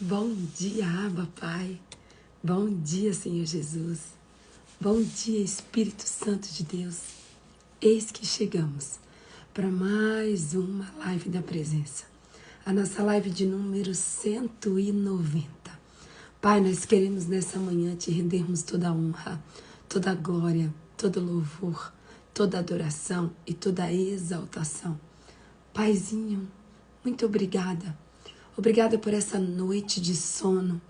Bom dia, Abba, Pai. Bom dia, Senhor Jesus. Bom dia, Espírito Santo de Deus. Eis que chegamos para mais uma live da presença. A nossa live de número 190. Pai, nós queremos nessa manhã te rendermos toda a honra, toda a glória, todo louvor, toda adoração e toda exaltação. Paizinho, muito obrigada. Obrigada por essa noite de sono.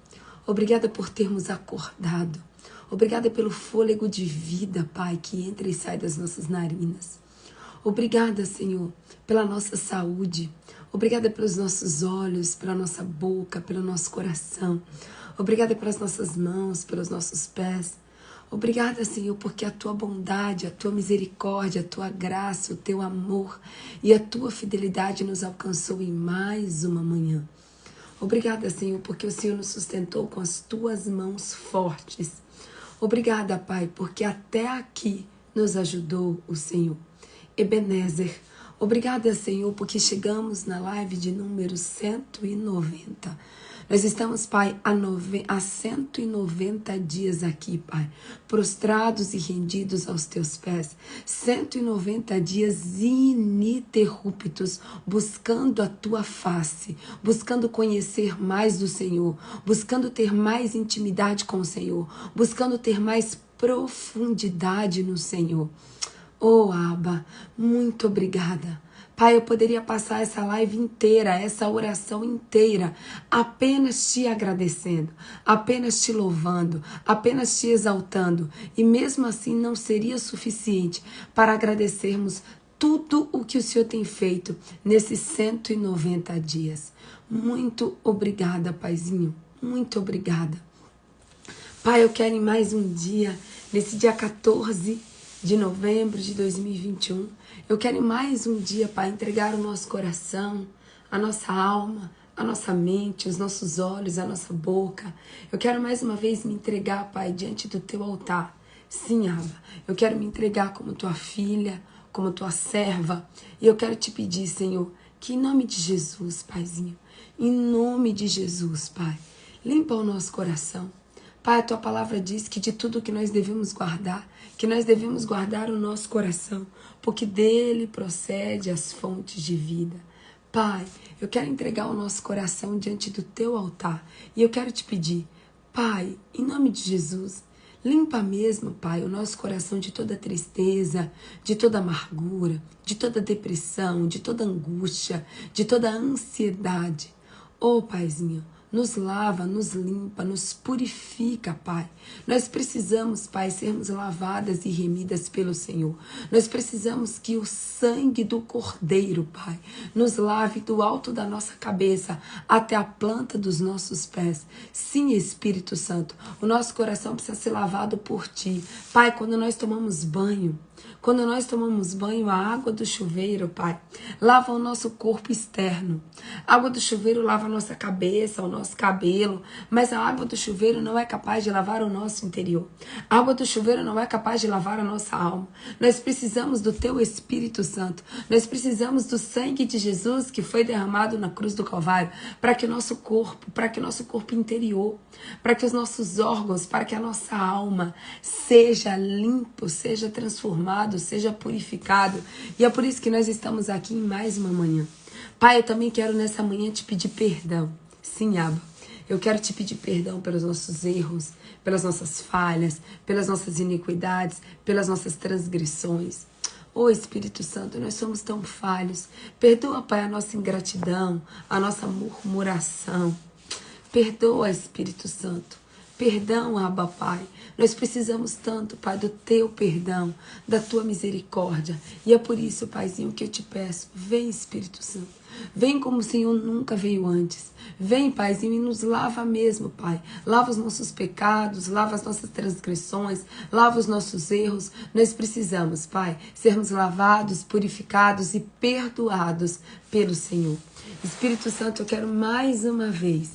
Obrigada por termos acordado. Obrigada pelo fôlego de vida, Pai, que entra e sai das nossas narinas. Obrigada, Senhor, pela nossa saúde. Obrigada pelos nossos olhos, pela nossa boca, pelo nosso coração. Obrigada pelas nossas mãos, pelos nossos pés. Obrigada, Senhor, porque a Tua bondade, a Tua misericórdia, a Tua graça, o Teu amor e a Tua fidelidade nos alcançou em mais uma manhã. Obrigada, Senhor, porque o Senhor nos sustentou com as Tuas mãos fortes. Obrigada, Pai, porque até aqui nos ajudou o Senhor. Ebenezer, obrigada, Senhor, porque chegamos na live de número 190. Nós estamos, Pai, há 190 dias aqui, Pai, prostrados e rendidos aos Teus pés. 190 dias ininterruptos, buscando a Tua face, buscando conhecer mais do Senhor, buscando ter mais intimidade com o Senhor, buscando ter mais profundidade no Senhor. Oh, Abba, muito obrigada. Pai, eu poderia passar essa live inteira, essa oração inteira, apenas te agradecendo, apenas te louvando, apenas te exaltando. E mesmo assim não seria suficiente para agradecermos tudo o que o Senhor tem feito nesses 190 dias. Muito obrigada, Paizinho. Muito obrigada. Pai, eu quero em mais um dia, nesse dia 14 de novembro de 2021, eu quero em mais um dia, Pai, entregar o nosso coração, a nossa alma, a nossa mente, os nossos olhos, a nossa boca. Eu quero mais uma vez me entregar, Pai, diante do Teu altar. Sim, Abba, eu quero me entregar como Tua filha, como Tua serva. E eu quero te pedir, Senhor, que em nome de Jesus, Paizinho, em nome de Jesus, Pai, limpa o nosso coração. Pai, a Tua palavra diz que de tudo que nós devemos guardar o nosso coração, porque dele procede as fontes de vida. Pai, eu quero entregar o nosso coração diante do Teu altar e eu quero te pedir, Pai, em nome de Jesus, limpa mesmo, Pai, o nosso coração de toda tristeza, de toda amargura, de toda depressão, de toda angústia, de toda ansiedade. Oh, Paizinho, nos lava, nos limpa, nos purifica, Pai. Nós precisamos, Pai, sermos lavadas e remidas pelo Senhor. Nós precisamos que o sangue do Cordeiro, Pai, nos lave do alto da nossa cabeça até a planta dos nossos pés. Sim, Espírito Santo, o nosso coração precisa ser lavado por Ti. Pai, quando nós tomamos banho, a água do chuveiro, Pai, lava o nosso corpo externo. A água do chuveiro lava a nossa cabeça, o nosso cabelo, mas a água do chuveiro não é capaz de lavar o nosso interior. A água do chuveiro não é capaz de lavar a nossa alma. Nós precisamos do Teu Espírito Santo. Nós precisamos do sangue de Jesus que foi derramado na cruz do Calvário para que o nosso corpo interior, para que os nossos órgãos, para que a nossa alma seja limpo, seja transformado, seja purificado. E é por isso que nós estamos aqui em mais uma manhã. Pai, eu também quero nessa manhã te pedir perdão. Sim, Abba, eu quero te pedir perdão pelos nossos erros, pelas nossas falhas, pelas nossas iniquidades, pelas nossas transgressões. Oh, Espírito Santo, nós somos tão falhos. Perdoa, Pai, a nossa ingratidão, a nossa murmuração. Perdoa, Espírito Santo. Perdão, Abba, Pai. Nós precisamos tanto, Pai, do Teu perdão, da Tua misericórdia. E é por isso, Paizinho, que eu te peço, vem, Espírito Santo. Vem como o Senhor nunca veio antes. Vem, Paizinho, e nos lava mesmo, Pai. Lava os nossos pecados, lava as nossas transgressões, lava os nossos erros. Nós precisamos, Pai, sermos lavados, purificados e perdoados pelo Senhor. Espírito Santo, eu quero mais uma vez,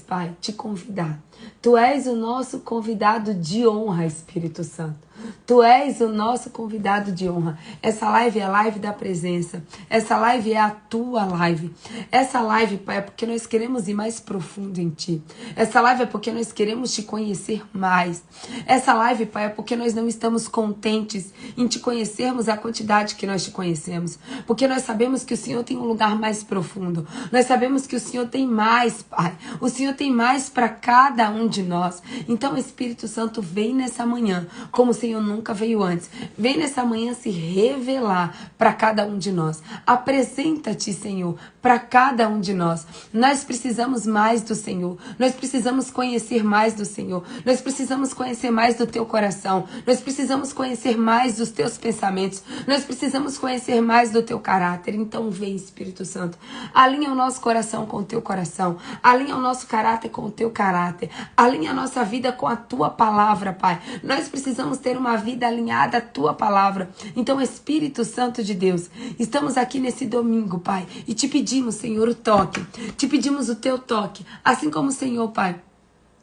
Pai, te convidar. Tu és o nosso convidado de honra, Espírito Santo. Tu és o nosso convidado de honra. Essa live é a live da presença. Essa live é a tua live. Essa live, Pai, é porque nós queremos ir mais profundo em Ti. Essa live é porque nós queremos Te conhecer mais. Essa live, Pai, é porque nós não estamos contentes em Te conhecermos a quantidade que nós Te conhecemos. Porque nós sabemos que o Senhor tem um lugar mais profundo. Nós sabemos que o Senhor tem mais, Pai. O Senhor tem mais para cada um de nós. Então, Espírito Santo, vem nessa manhã, como o Senhor nunca veio antes. Vem nessa manhã se revelar para cada um de nós. Apresenta-te, Senhor, para cada um de nós. Nós precisamos mais do Senhor. Nós precisamos conhecer mais do Senhor. Nós precisamos conhecer mais do teu coração. Nós precisamos conhecer mais dos teus pensamentos. Nós precisamos conhecer mais do teu caráter. Então, vem, Espírito Santo. Alinha o nosso coração com o teu coração. Alinha o nosso caráter com o teu caráter. Alinha a nossa vida com a tua palavra, Pai. Nós precisamos ter uma vida alinhada à tua palavra. Então, Espírito Santo de Deus, estamos aqui nesse domingo, Pai, e te pedimos, Senhor, o toque. Te pedimos o teu toque. Assim como o Senhor, Pai,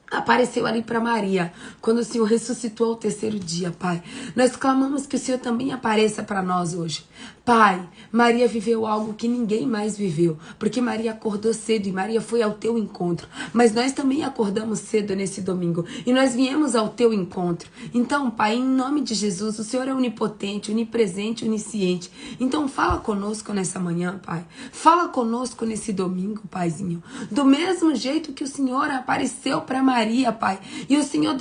apareceu ali para Maria, quando o Senhor ressuscitou ao terceiro dia, Pai. Nós clamamos que o Senhor também apareça para nós hoje. Pai, Maria viveu algo que ninguém mais viveu, porque Maria acordou cedo e Maria foi ao teu encontro. Mas nós também acordamos cedo nesse domingo e nós viemos ao teu encontro. Então, Pai, em nome de Jesus, o Senhor é onipotente, onipresente, onisciente. Então, fala conosco nessa manhã, Pai. Fala conosco nesse domingo, Paizinho. Do mesmo jeito que o Senhor apareceu para Maria, Pai. E o Senhor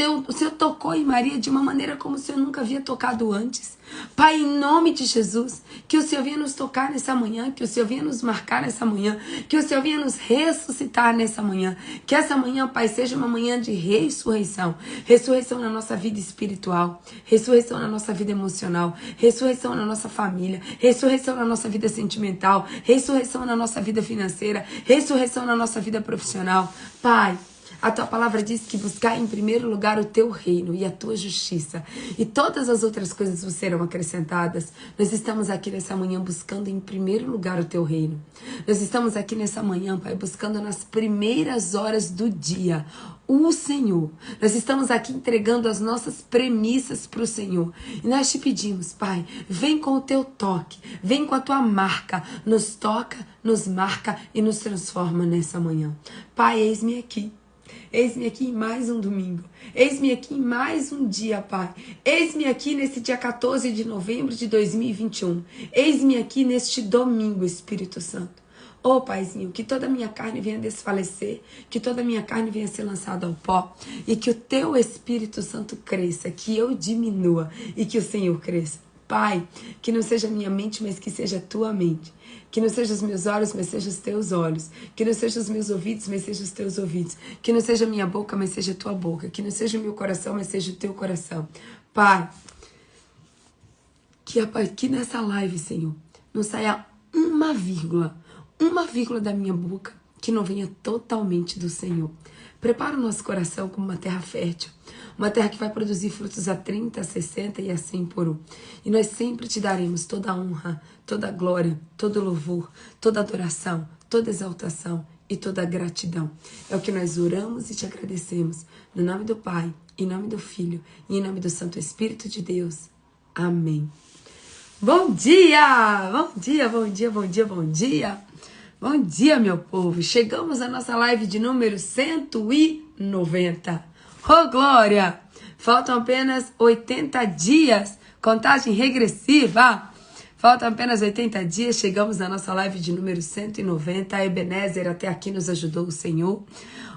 tocou em Maria de uma maneira como o Senhor nunca havia tocado antes. Pai, em nome de Jesus, que o Senhor venha nos tocar nessa manhã, que o Senhor venha nos marcar nessa manhã, que o Senhor venha nos ressuscitar nessa manhã. Que essa manhã, Pai, seja uma manhã de ressurreição. Ressurreição na nossa vida espiritual, ressurreição na nossa vida emocional, ressurreição na nossa família, ressurreição na nossa vida sentimental, ressurreição na nossa vida financeira, ressurreição na nossa vida profissional. Pai, a tua palavra diz que buscar em primeiro lugar o teu reino e a tua justiça. E todas as outras coisas vos serão acrescentadas. Nós estamos aqui nessa manhã buscando em primeiro lugar o teu reino. Nós estamos aqui nessa manhã, Pai, buscando nas primeiras horas do dia o Senhor. Nós estamos aqui entregando as nossas premissas para o Senhor. E nós te pedimos, Pai, vem com o teu toque, vem com a tua marca, nos toca, nos marca e nos transforma nessa manhã. Pai, eis-me aqui. Eis-me aqui em mais um domingo. Eis-me aqui em mais um dia, Pai. Eis-me aqui nesse dia 14 de novembro de 2021. Eis-me aqui neste domingo, Espírito Santo. Ô, Paizinho, que toda a minha carne venha desfalecer, que toda a minha carne venha ser lançada ao pó, e que o teu Espírito Santo cresça, que eu diminua e que o Senhor cresça. Pai, que não seja a minha mente, mas que seja a tua mente. Que não seja os meus olhos, mas seja os teus olhos. Que não seja os meus ouvidos, mas seja os teus ouvidos. Que não seja a minha boca, mas seja a tua boca. Que não seja o meu coração, mas seja o teu coração. Pai, que nessa live, Senhor, não saia uma vírgula da minha boca que não venha totalmente do Senhor. Prepara o nosso coração como uma terra fértil, uma terra que vai produzir frutos a 30, a 60 e a 100 por um. E nós sempre te daremos toda a honra, toda a glória, todo o louvor, toda a adoração, toda a exaltação e toda a gratidão. É o que nós oramos e te agradecemos. No nome do Pai, em nome do Filho e em nome do Santo Espírito de Deus. Amém. Bom dia! Bom dia, bom dia, bom dia, bom dia! Bom dia, meu povo! Chegamos à nossa live de número 190. Oh, glória! Faltam apenas 80 dias. Contagem regressiva. Faltam apenas 80 dias. Chegamos à nossa live de número 190. A Ebenezer, até aqui nos ajudou o Senhor.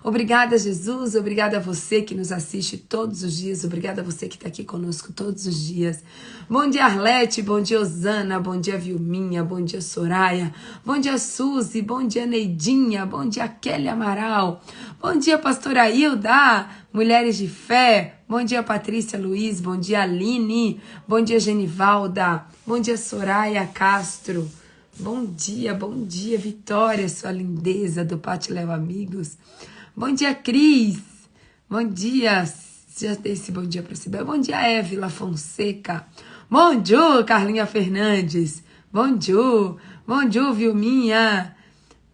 Obrigada, Jesus. Obrigada a você que nos assiste todos os dias. Obrigada a você que está aqui conosco todos os dias. Bom dia, Arlete. Bom dia, Osana. Bom dia, Vilminha. Bom dia, Soraya. Bom dia, Suzy. Bom dia, Neidinha. Bom dia, Kelly Amaral. Bom dia, pastora Hilda. Mulheres de Fé. Bom dia, Patrícia Luiz. Bom dia, Aline. Bom dia, Genivalda. Bom dia, Soraya Castro. Bom dia, Vitória, sua lindeza do Pátio Léo Amigos. Bom dia, Cris. Bom dia, já dei esse bom dia para Sibel. Bom dia, Évila Fonseca. Bom dia, Carlinha Fernandes. Bom dia, Vilminha.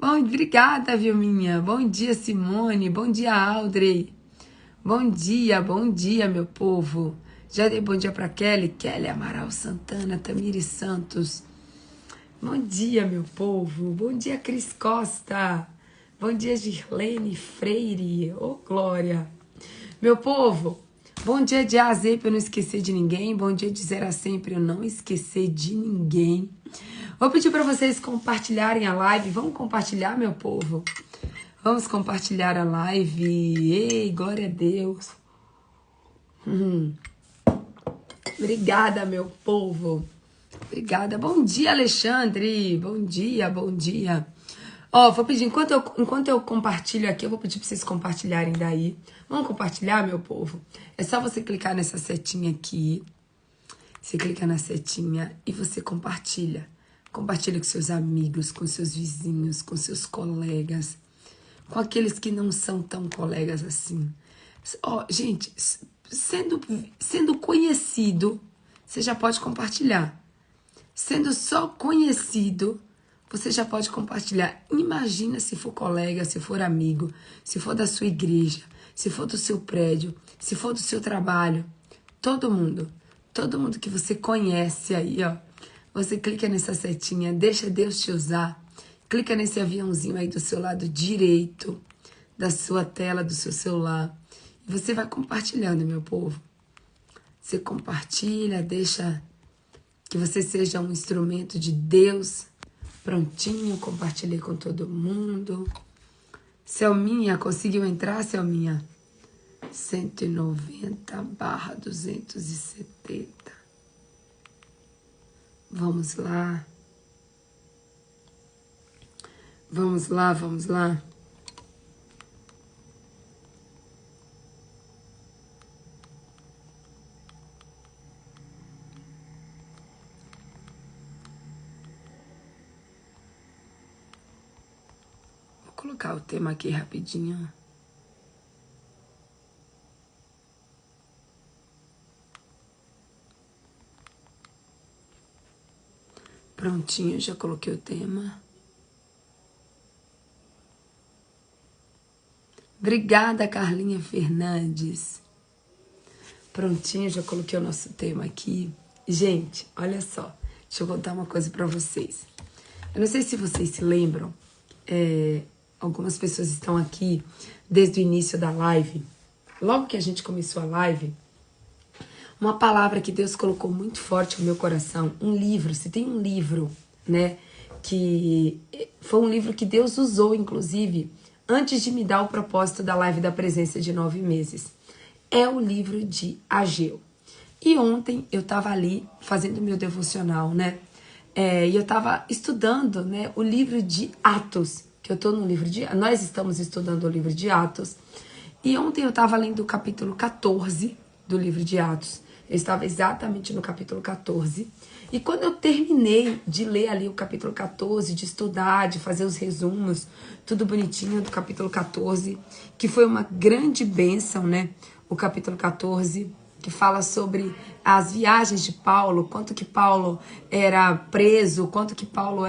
Obrigada, Vilminha. Bom dia, Simone. Bom dia, Audrey. Bom dia, meu povo. Já dei bom dia para Kelly Amaral Santana, Tamires Santos. Bom dia, meu povo. Bom dia, Cris Costa. Bom dia, Girlene Freire. Ô, Glória. Meu povo, bom dia de A a Z para eu não esquecer de ninguém. Bom dia de 0 a 100 para eu não esquecer de ninguém. Vou pedir para vocês compartilharem a live. Vamos compartilhar, meu povo? Vamos compartilhar a live. Ei, glória a Deus. Obrigada, meu povo. Obrigada. Bom dia, Alexandre. Bom dia, bom dia. Ó, vou pedir, enquanto eu compartilho aqui, eu vou pedir para vocês compartilharem daí. Vamos compartilhar, meu povo? É só você clicar nessa setinha aqui. Você clica na setinha e você compartilha. Compartilha com seus amigos, com seus vizinhos, com seus colegas, com aqueles que não são tão colegas assim. Ó, gente, sendo conhecido, você já pode compartilhar. Sendo só conhecido, você já pode compartilhar. Imagina se for colega, se for amigo, se for da sua igreja, se for do seu prédio, se for do seu trabalho. Todo mundo que você conhece aí, ó. Você clica nessa setinha, deixa Deus te usar. Clica nesse aviãozinho aí do seu lado direito, da sua tela, do seu celular. E você vai compartilhando, meu povo. Você compartilha, deixa que você seja um instrumento de Deus. Prontinho, compartilhei com todo mundo. Selminha, conseguiu entrar, Selminha? 190/270. Vamos lá. Vamos lá, vamos lá. Vou colocar o tema aqui rapidinho. Prontinho, já coloquei o tema. Obrigada, Carlinha Fernandes. Prontinho, já coloquei o nosso tema aqui. Gente, olha só. Deixa eu contar uma coisa pra vocês. Eu não sei se vocês se lembram. Algumas pessoas estão aqui desde o início da live. Logo que a gente começou a live, uma palavra que Deus colocou muito forte no meu coração. Um livro, se tem um livro, né? Que foi um livro que Deus usou, inclusive, antes de me dar o propósito da live da presença de 9 meses. É o livro de Ageu. E ontem eu estava ali fazendo meu devocional, né? E eu estava estudando, né, o livro de Atos. Que eu tô no livro de... Nós estamos estudando o livro de Atos. E ontem eu estava lendo o capítulo 14 do livro de Atos. Eu estava exatamente no capítulo 14. E quando eu terminei de ler ali o capítulo 14, de estudar, de fazer os resumos, tudo bonitinho do capítulo 14, que foi uma grande bênção, né? O capítulo 14, que fala sobre as viagens de Paulo, quanto que Paulo era preso, quanto que Paulo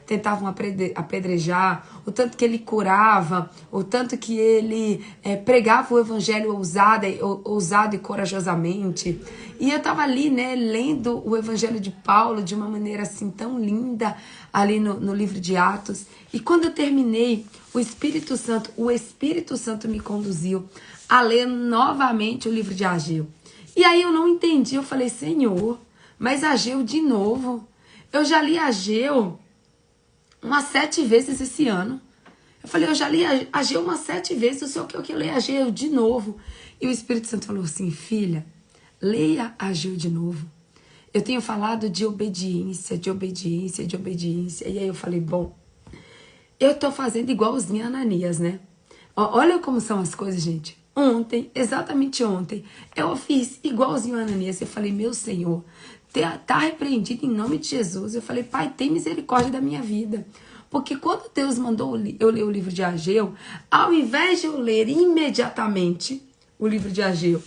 tentavam apedrejar, o tanto que ele curava, o tanto que ele pregava o evangelho ousado e corajosamente. E eu estava ali, né, lendo o evangelho de Paulo de uma maneira assim tão linda, ali no livro de Atos. E quando eu terminei, o Espírito Santo me conduziu a ler novamente o livro de Ageu. E aí eu não entendi, eu falei, Senhor, mas Ageu de novo? Eu já li Ageu umas 7 vezes esse ano. Eu falei, eu já li Ageu umas 7 vezes, o senhor quer que eu leia Ageu de novo? E o Espírito Santo falou assim, filha, leia Ageu de novo. Eu tenho falado de obediência, de obediência, de obediência. E aí eu falei, bom, eu tô fazendo igualzinho a Ananias, né? Olha como são as coisas, gente. Ontem, exatamente ontem, eu fiz igualzinho a Ananias. Eu falei, meu Senhor, tá repreendido em nome de Jesus. Eu falei, Pai, tem misericórdia da minha vida. Porque quando Deus mandou eu ler o livro de Ageu, ao invés de eu ler imediatamente o livro de Ageu,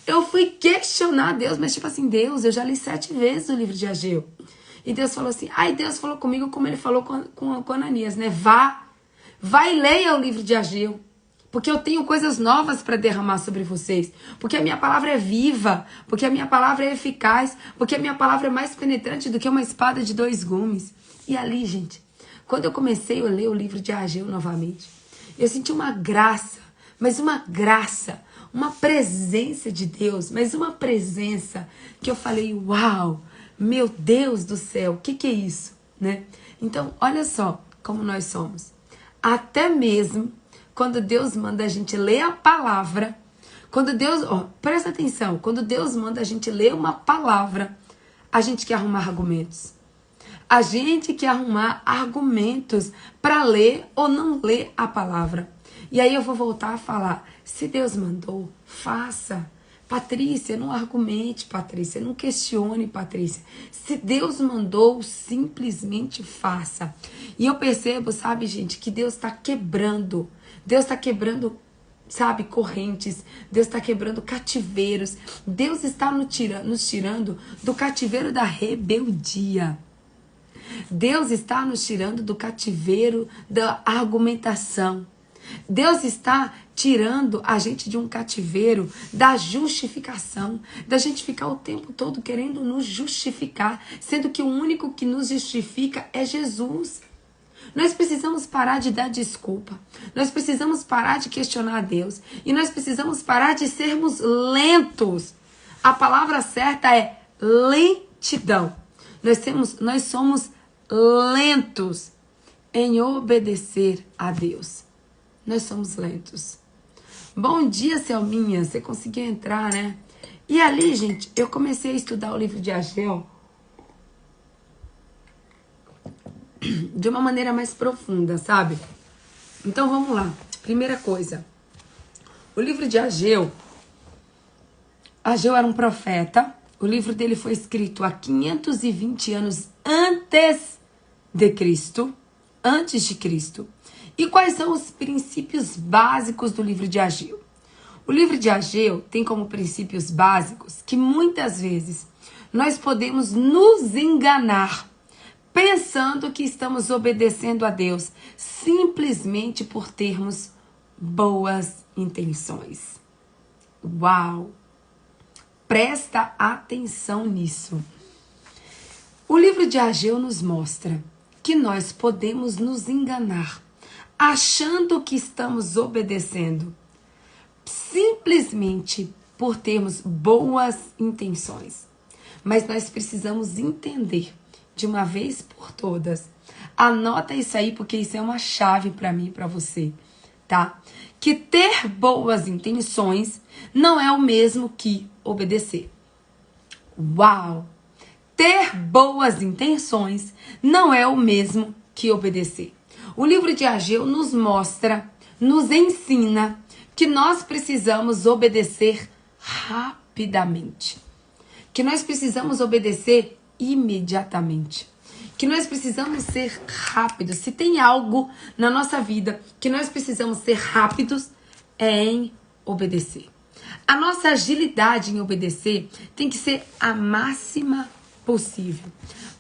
eu fui questionar Deus, mas tipo assim, Deus, eu já li 7 vezes o livro de Ageu. E Deus falou assim, aí Deus falou comigo como ele falou com Ananias, né? Vai e leia o livro de Ageu. Porque eu tenho coisas novas para derramar sobre vocês. Porque a minha palavra é viva. Porque a minha palavra é eficaz. Porque a minha palavra é mais penetrante do que uma espada de 2 gumes. E ali, gente, quando eu comecei a ler o livro de Ageu novamente, eu senti uma graça, mas uma graça, uma presença de Deus, mas uma presença que eu falei, uau, meu Deus do céu, o que é isso? Né? Então, olha só como nós somos. Até mesmo quando Deus manda a gente ler a palavra, quando Deus, presta atenção, quando Deus manda a gente ler uma palavra, a gente quer arrumar argumentos. A gente quer arrumar argumentos para ler ou não ler a palavra. E aí eu vou voltar a falar, se Deus mandou, faça. Patrícia, não argumente, Patrícia, não questione, Patrícia. Se Deus mandou, simplesmente faça. E eu percebo, sabe, gente, que Deus está quebrando. Deus está quebrando, sabe, correntes. Deus está quebrando cativeiros. Deus está nos tirando do cativeiro da rebeldia. Deus está nos tirando do cativeiro da argumentação. Deus está tirando a gente de um cativeiro da justificação, da gente ficar o tempo todo querendo nos justificar, sendo que o único que nos justifica é Jesus. Nós precisamos parar de dar desculpa, nós precisamos parar de questionar a Deus e nós precisamos parar de sermos lentos. A palavra certa é lentidão. Nós somos lentos em obedecer a Deus. Nós somos lentos. Bom dia, Selminha. Você conseguiu entrar, né? E ali, gente, eu comecei a estudar o livro de Ageu de uma maneira mais profunda, sabe? Então, vamos lá. Primeira coisa. O livro de Ageu. Ageu era um profeta. O livro dele foi escrito há 520 anos antes de Cristo. Antes de Cristo. E quais são os princípios básicos do livro de Ageu? O livro de Ageu tem como princípios básicos que muitas vezes nós podemos nos enganar pensando que estamos obedecendo a Deus simplesmente por termos boas intenções. Uau! Presta atenção nisso. O livro de Ageu nos mostra que nós podemos nos enganar achando que estamos obedecendo simplesmente por termos boas intenções. Mas nós precisamos entender de uma vez por todas. Anota isso aí porque isso é uma chave para mim e para você, tá? Que ter boas intenções não é o mesmo que obedecer. Uau! Ter boas intenções não é o mesmo que obedecer. O livro de Ageu nos mostra, nos ensina que nós precisamos obedecer rapidamente. Que nós precisamos obedecer imediatamente. Que nós precisamos ser rápidos. Se tem algo na nossa vida que nós precisamos ser rápidos, é em obedecer. A nossa agilidade em obedecer tem que ser a máxima possível.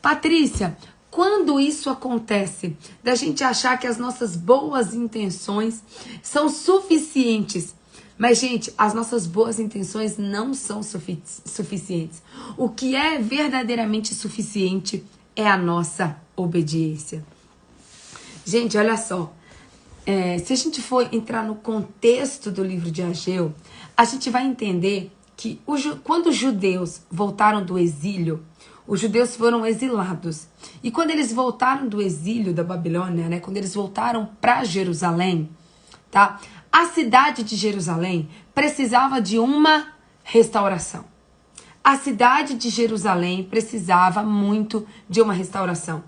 Patrícia, quando isso acontece, da gente achar que as nossas boas intenções são suficientes. Mas, gente, as nossas boas intenções não são suficientes. O que é verdadeiramente suficiente é a nossa obediência. Gente, olha só. Se a gente for entrar no contexto do livro de Ageu, a gente vai entender que quando os judeus voltaram do exílio, os judeus foram exilados. E quando eles voltaram do exílio da Babilônia, né, quando eles voltaram para Jerusalém, tá? A cidade de Jerusalém precisava de uma restauração. A cidade de Jerusalém precisava muito de uma restauração.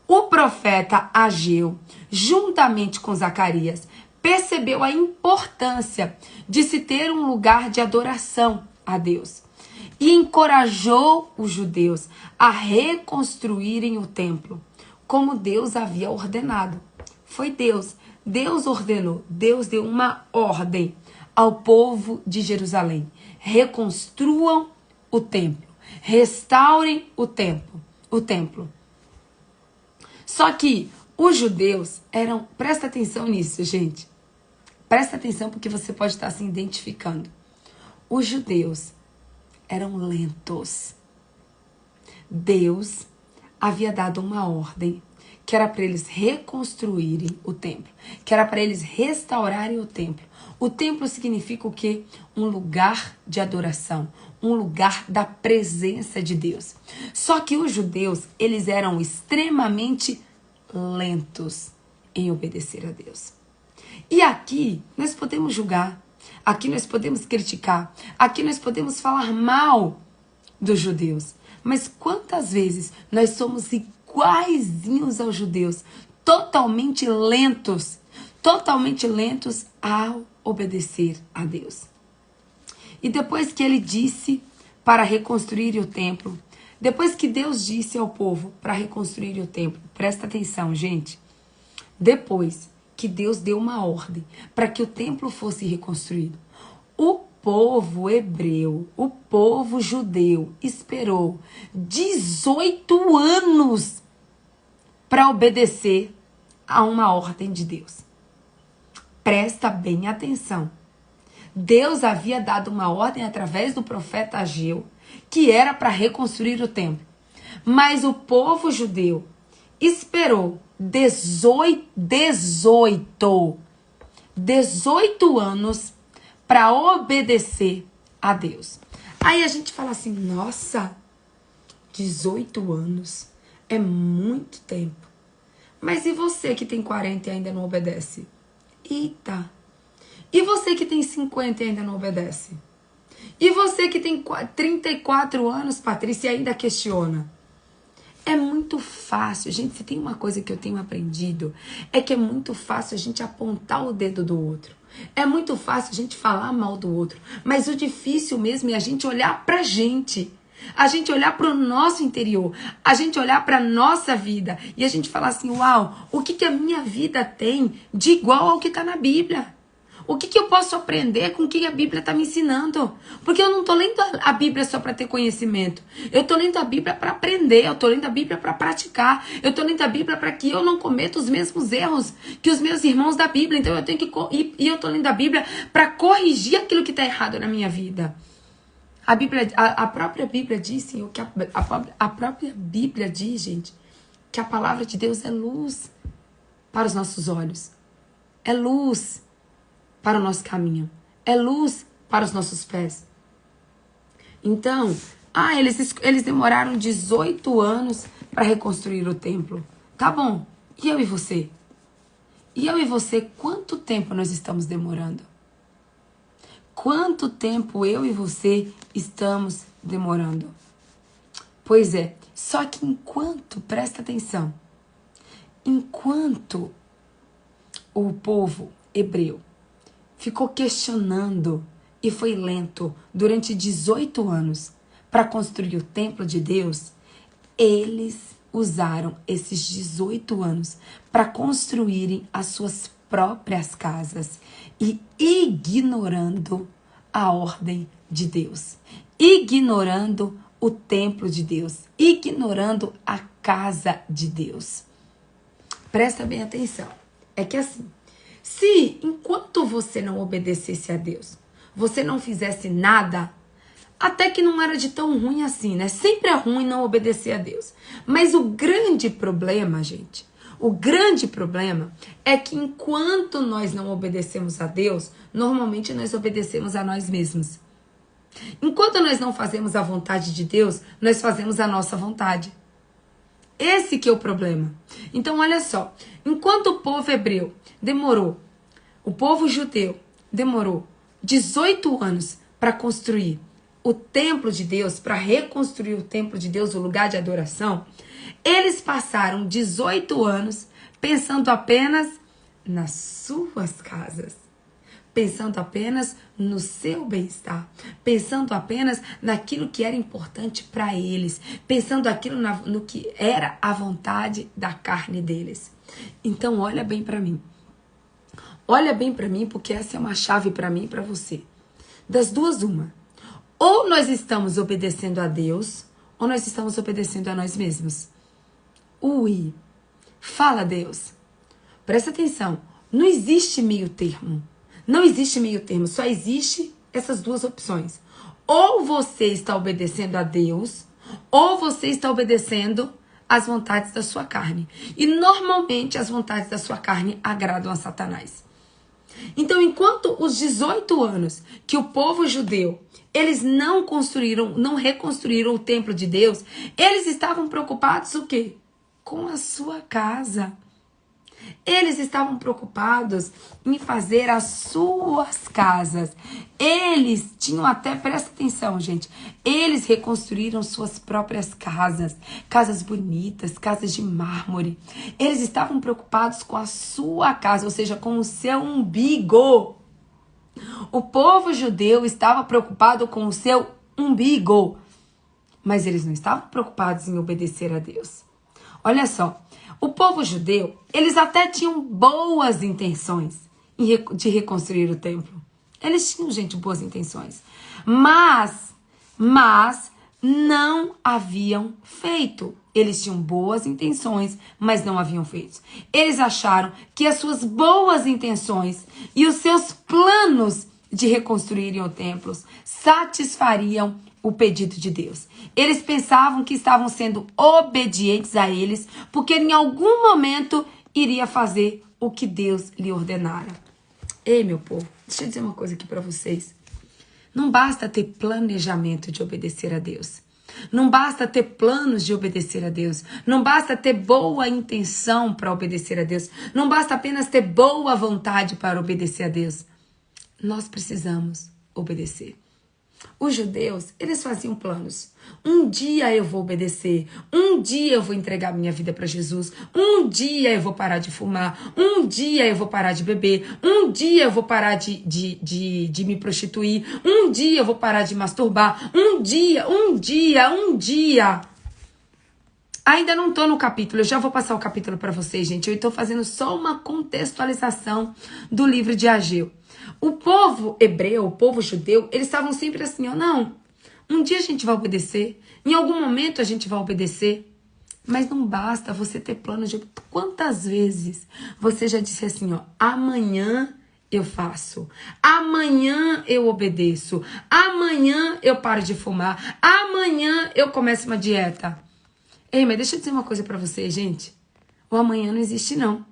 O profeta Ageu, juntamente com Zacarias, percebeu a importância de se ter um lugar de adoração a Deus. E encorajou os judeus a reconstruírem o templo, como Deus havia ordenado. Foi Deus. Deus ordenou. Deus deu uma ordem ao povo de Jerusalém. Reconstruam o templo. Restaurem o templo. Só que os judeus eram... Presta atenção nisso, gente. Presta atenção porque você pode estar se identificando. Os judeus eram lentos. Deus havia dado uma ordem que era para eles reconstruírem o templo, que era para eles restaurarem o templo. O templo significa o quê? Um lugar de adoração, um lugar da presença de Deus. Só que os judeus, eles eram extremamente lentos em obedecer a Deus. E aqui nós podemos julgar, aqui nós podemos criticar, aqui nós podemos falar mal dos judeus. Mas quantas vezes nós somos iguaizinhos aos judeus, totalmente lentos ao obedecer a Deus. E depois que ele disse para reconstruir o templo, depois que Deus disse ao povo para reconstruir o templo, presta atenção, gente, depois que Deus deu uma ordem para que o templo fosse reconstruído, o povo hebreu, o povo judeu esperou 18 anos para obedecer a uma ordem de Deus. Presta bem atenção. Deus havia dado uma ordem através do profeta Ageu, que era para reconstruir o templo. Mas o povo judeu esperou 18 anos para obedecer a Deus. Aí a gente fala assim, nossa, 18 anos é muito tempo. Mas e você que tem 40 e ainda não obedece? Eita! E você que tem 50 e ainda não obedece? E você que tem 34 anos, Patrícia, e ainda questiona? É muito fácil. Gente, se tem uma coisa que eu tenho aprendido, é que é muito fácil a gente apontar o dedo do outro. É muito fácil a gente falar mal do outro. Mas o difícil mesmo é a gente olhar pra gente. A gente olhar para o nosso interior, a gente olhar para a nossa vida e a gente falar assim, uau, o que a minha vida tem de igual ao que está na Bíblia? O que eu posso aprender com o que a Bíblia está me ensinando? Porque eu não estou lendo a Bíblia só para ter conhecimento. Eu estou lendo a Bíblia para aprender, eu estou lendo a Bíblia para praticar, eu estou lendo a Bíblia para que eu não cometa os mesmos erros que os meus irmãos da Bíblia. Então eu tenho que eu estou lendo a Bíblia para corrigir aquilo que está errado na minha vida. A própria Bíblia diz, Senhor, que a própria Bíblia diz, gente, que a palavra de Deus é luz para os nossos olhos. É luz para o nosso caminho. É luz para os nossos pés. Então, eles demoraram 18 anos para reconstruir o templo. Tá bom. E eu e você? E eu e você, quanto tempo nós estamos demorando? Quanto tempo eu e você estamos demorando? Pois é, só que presta atenção, enquanto o povo hebreu ficou questionando e foi lento durante 18 anos para construir o templo de Deus, eles usaram esses 18 anos para construírem as suas próprias casas e ignorando a ordem de Deus, ignorando o templo de Deus, ignorando a casa de Deus. Presta bem atenção. É que assim, se enquanto você não obedecesse a Deus, você não fizesse nada, até que não era de tão ruim assim, né? Sempre é ruim não obedecer a Deus. Mas o grande problema, gente, o grande problema é que enquanto nós não obedecemos a Deus, normalmente nós obedecemos a nós mesmos. Enquanto nós não fazemos a vontade de Deus, nós fazemos a nossa vontade. Esse que é o problema. Então, olha só. Enquanto o povo hebreu o povo judeu demorou 18 anos para construir o templo de Deus, para reconstruir o templo de Deus, o lugar de adoração, eles passaram 18 anos pensando apenas nas suas casas, pensando apenas no seu bem-estar, pensando apenas naquilo que era importante para eles, pensando aquilo no que era a vontade da carne deles. Então, olha bem para mim. Olha bem para mim, porque essa é uma chave para mim e para você. Das duas, uma. Ou nós estamos obedecendo a Deus, ou nós estamos obedecendo a nós mesmos. Fala, Deus. Presta atenção. Não existe meio termo. Não existe meio termo, só existe essas duas opções. Ou você está obedecendo a Deus, ou você está obedecendo às vontades da sua carne. E normalmente as vontades da sua carne agradam a Satanás. Então, enquanto os 18 anos que o povo judeu, eles não reconstruíram o templo de Deus, eles estavam preocupados o quê? Com a sua casa. Eles estavam preocupados em fazer as suas casas. Eles tinham até, presta atenção, gente, eles reconstruíram suas próprias casas. Casas bonitas, casas de mármore. Eles estavam preocupados com a sua casa, ou seja, com o seu umbigo. O povo judeu estava preocupado com o seu umbigo. Mas eles não estavam preocupados em obedecer a Deus. Olha só. O povo judeu, eles até tinham boas intenções de reconstruir o templo. Eles tinham, gente, boas intenções. Mas não haviam feito. Eles tinham boas intenções, mas não haviam feito. Eles acharam que as suas boas intenções e os seus planos de reconstruírem o templo satisfariam o pedido de Deus. Eles pensavam que estavam sendo obedientes a eles, porque em algum momento iria fazer o que Deus lhe ordenara. Ei, meu povo, deixa eu dizer uma coisa aqui para vocês. Não basta ter planejamento de obedecer a Deus. Não basta ter planos de obedecer a Deus. Não basta ter boa intenção para obedecer a Deus. Não basta apenas ter boa vontade para obedecer a Deus. Nós precisamos obedecer. Os judeus, eles faziam planos. Um dia eu vou obedecer. Um dia eu vou entregar minha vida para Jesus. Um dia eu vou parar de fumar. Um dia eu vou parar de beber. Um dia eu vou parar de me prostituir. Um dia eu vou parar de masturbar. Um dia. Ainda não tô no capítulo, eu já vou passar o capítulo para vocês, gente. Eu estou fazendo só uma contextualização do livro de Ageu. O povo hebreu, o povo judeu, eles estavam sempre assim, ó, não, um dia a gente vai obedecer, em algum momento a gente vai obedecer, mas não basta você ter plano de... Quantas vezes você já disse assim, ó, amanhã eu faço, amanhã eu obedeço, amanhã eu paro de fumar, amanhã eu começo uma dieta. Ei, mas deixa eu dizer uma coisa pra vocês, gente, o amanhã não existe não,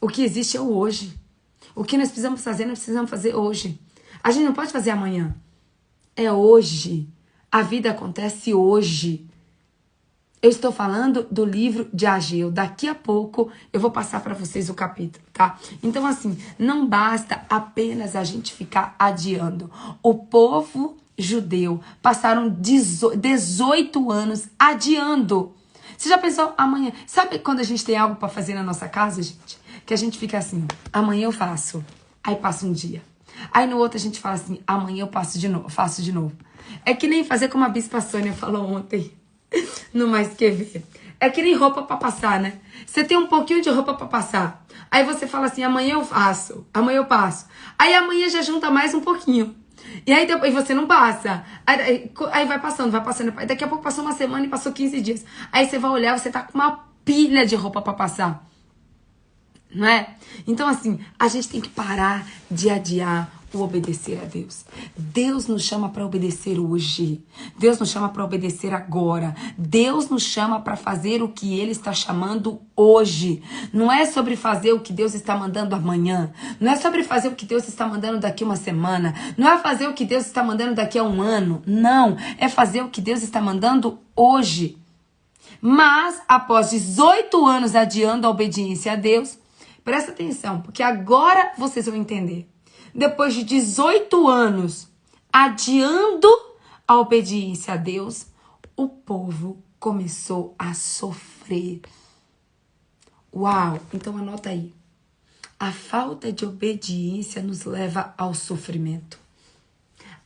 o que existe é o hoje. O que nós precisamos fazer, nós precisamos fazer hoje. A gente não pode fazer amanhã. É hoje. A vida acontece hoje. Eu estou falando do livro de Ageu. Daqui a pouco eu vou passar para vocês o capítulo, tá? Então, assim, não basta apenas a gente ficar adiando. O povo judeu passaram 18 anos adiando. Você já pensou amanhã? Sabe quando a gente tem algo para fazer na nossa casa, gente? Que a gente fica assim, amanhã eu faço. Aí passa um dia. Aí no outro a gente fala assim, amanhã eu faço de novo. É que nem fazer como a Bispa Sônia falou ontem, no Mais Que Ver. É que nem roupa pra passar, né? Você tem um pouquinho de roupa pra passar. Aí você fala assim, amanhã eu faço, amanhã eu passo. Aí amanhã já junta mais um pouquinho. E aí depois você não passa. Aí vai passando. Daqui a pouco passou uma semana e passou 15 dias. Aí você vai olhar, você tá com uma pilha de roupa pra passar. Não é? Então, assim, a gente tem que parar de adiar o obedecer a Deus. Deus nos chama para obedecer hoje. Deus nos chama para obedecer agora. Deus nos chama para fazer o que Ele está chamando hoje. Não é sobre fazer o que Deus está mandando amanhã. Não é sobre fazer o que Deus está mandando daqui uma semana. Não é fazer o que Deus está mandando daqui a um ano. Não. É fazer o que Deus está mandando hoje. Mas, após 18 anos adiando a obediência a Deus, presta atenção, porque agora vocês vão entender. Depois de 18 anos adiando a obediência a Deus, o povo começou a sofrer. Uau! Então anota aí. A falta de obediência nos leva ao sofrimento.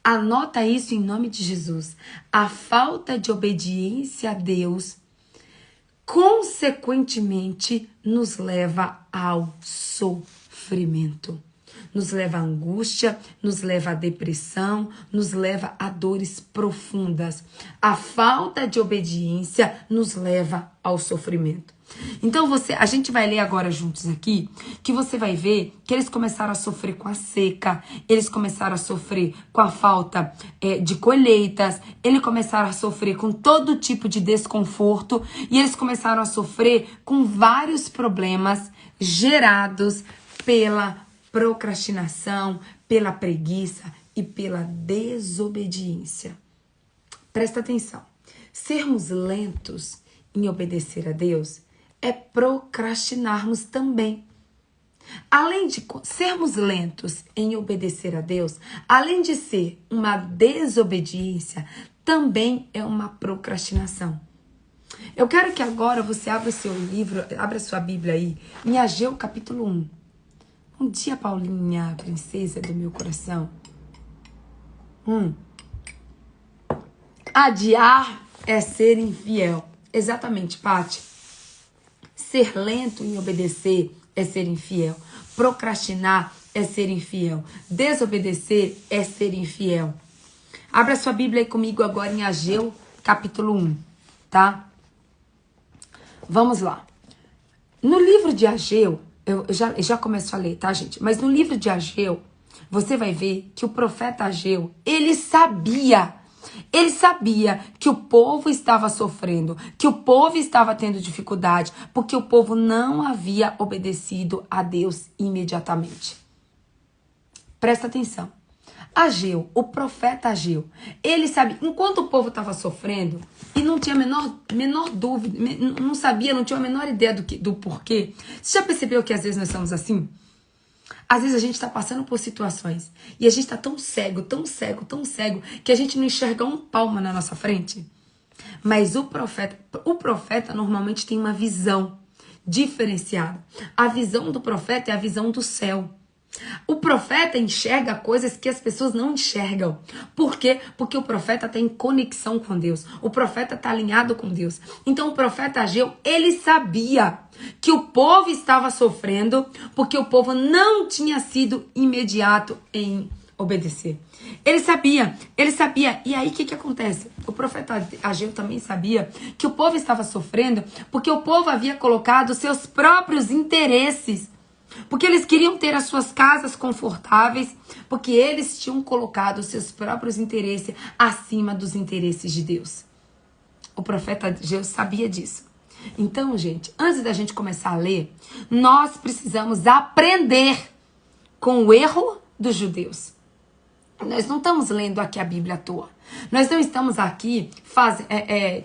Anota isso em nome de Jesus. A falta de obediência a Deus consequentemente nos leva ao sofrimento. nos leva à angústia, nos leva à depressão, nos leva a dores profundas. A falta de obediência nos leva ao sofrimento. Então a gente vai ler agora juntos aqui, que você vai ver que eles começaram a sofrer com a seca, eles começaram a sofrer com a falta de colheitas, eles começaram a sofrer com todo tipo de desconforto e eles começaram a sofrer com vários problemas gerados pela procrastinação, pela preguiça e pela desobediência. Presta atenção, sermos lentos em obedecer a Deus é procrastinarmos também. Além de sermos lentos em obedecer a Deus, além de ser uma desobediência, também é uma procrastinação. Eu quero que agora você abra o seu livro, abra a sua Bíblia aí, em Ageu capítulo 1. Bom dia, Paulinha, princesa do meu coração. Adiar é ser infiel. Exatamente, Paty. Ser lento em obedecer é ser infiel. Procrastinar é ser infiel. Desobedecer é ser infiel. Abra sua Bíblia aí comigo agora em Ageu, capítulo 1, tá? Vamos lá. No livro de Ageu, eu já começo a ler, tá, gente? Mas no livro de Ageu, você vai ver que o profeta Ageu, ele sabia que o povo estava sofrendo, que o povo estava tendo dificuldade, porque o povo não havia obedecido a Deus imediatamente. Presta atenção. Ageu, o profeta Ageu, ele sabe, enquanto o povo estava sofrendo e não tinha a menor dúvida, não sabia, não tinha a menor ideia do porquê. Você já percebeu que às vezes nós somos assim? Às vezes a gente está passando por situações e a gente está tão cego, que a gente não enxerga um palmo na nossa frente. Mas o profeta normalmente tem uma visão diferenciada. A visão do profeta é a visão do céu. O profeta enxerga coisas que as pessoas não enxergam. Por quê? Porque o profeta está em conexão com Deus. O profeta está alinhado com Deus. Então o profeta Ageu, ele sabia que o povo estava sofrendo porque o povo não tinha sido imediato em obedecer. Ele sabia. E aí o que acontece? O profeta Ageu também sabia que o povo estava sofrendo porque o povo havia colocado seus próprios interesses. Porque eles queriam ter as suas casas confortáveis, porque eles tinham colocado os seus próprios interesses acima dos interesses de Deus. O profeta Ageu sabia disso. Então, gente, antes da gente começar a ler, nós precisamos aprender com o erro dos judeus. Nós não estamos lendo aqui a Bíblia à toa. Nós não estamos aqui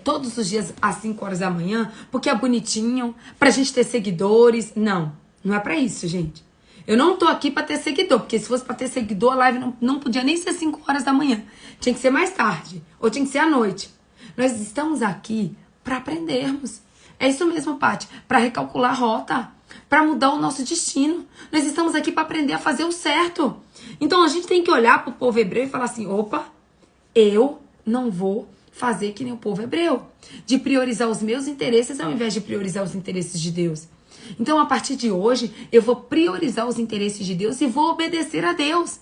todos os dias às 5 horas da manhã, porque é bonitinho, pra gente ter seguidores. Não é pra isso, gente. Eu não tô aqui pra ter seguidor, porque se fosse pra ter seguidor, a live não podia nem ser 5 horas da manhã. Tinha que ser mais tarde, ou tinha que ser à noite. Nós estamos aqui pra aprendermos. É isso mesmo, Paty, pra recalcular a rota, pra mudar o nosso destino. Nós estamos aqui pra aprender a fazer o certo. Então a gente tem que olhar pro povo hebreu e falar assim, opa, eu não vou fazer que nem o povo hebreu, de priorizar os meus interesses ao invés de priorizar os interesses de Deus. Então, a partir de hoje, eu vou priorizar os interesses de Deus e vou obedecer a Deus.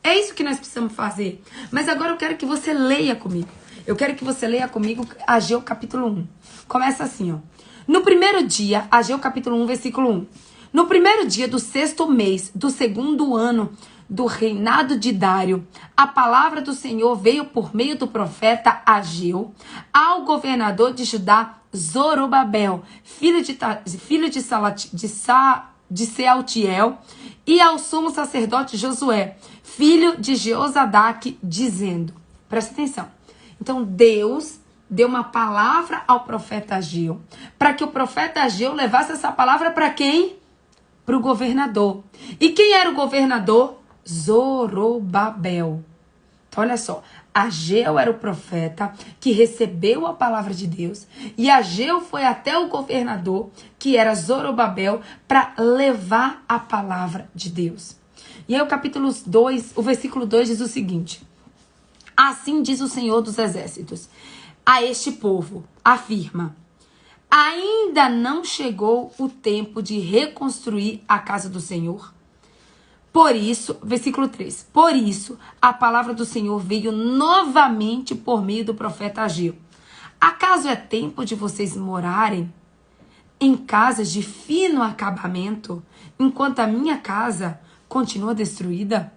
É isso que nós precisamos fazer. Mas agora eu quero que você leia comigo. Eu quero que você leia comigo Ageu capítulo 1. Começa assim, ó. No primeiro dia, Ageu capítulo 1, versículo 1. No primeiro dia do 6º mês, do 2º ano do reinado de Dário, a palavra do Senhor veio por meio do profeta Ageu ao governador de Judá, Zorobabel, filho de Sealtiel, e ao sumo sacerdote Josué, filho de Jeozadaque, dizendo, presta atenção, então Deus deu uma palavra ao profeta Ageu, para que o profeta Ageu levasse essa palavra para quem? Para o governador. E quem era o governador? Zorobabel. Então olha só, Ageu era o profeta que recebeu a palavra de Deus e Ageu foi até o governador, que era Zorobabel, para levar a palavra de Deus. E aí o capítulo 2, o versículo 2 diz o seguinte: assim diz o Senhor dos Exércitos a este povo, afirma, ainda não chegou o tempo de reconstruir a casa do Senhor? Por isso, versículo 3. Por isso, a palavra do Senhor veio novamente por meio do profeta Ageu. Acaso é tempo de vocês morarem em casas de fino acabamento, enquanto a minha casa continua destruída?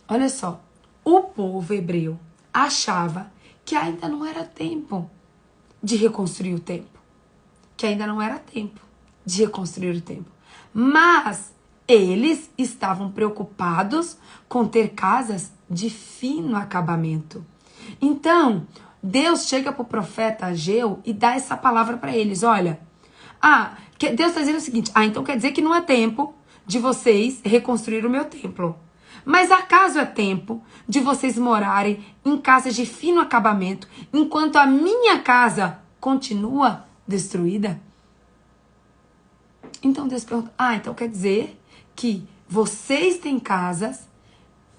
Olha só, o povo hebreu achava que ainda não era tempo de reconstruir o templo. Que ainda não era tempo de reconstruir o templo. Mas eles estavam preocupados com ter casas de fino acabamento. Então, Deus chega para o profeta Ageu e dá essa palavra para eles. Olha, Deus está dizendo o seguinte, então quer dizer que não é tempo de vocês reconstruir o meu templo. Mas acaso é tempo de vocês morarem em casas de fino acabamento, enquanto a minha casa continua destruída? Então Deus pergunta, então quer dizer que vocês têm casas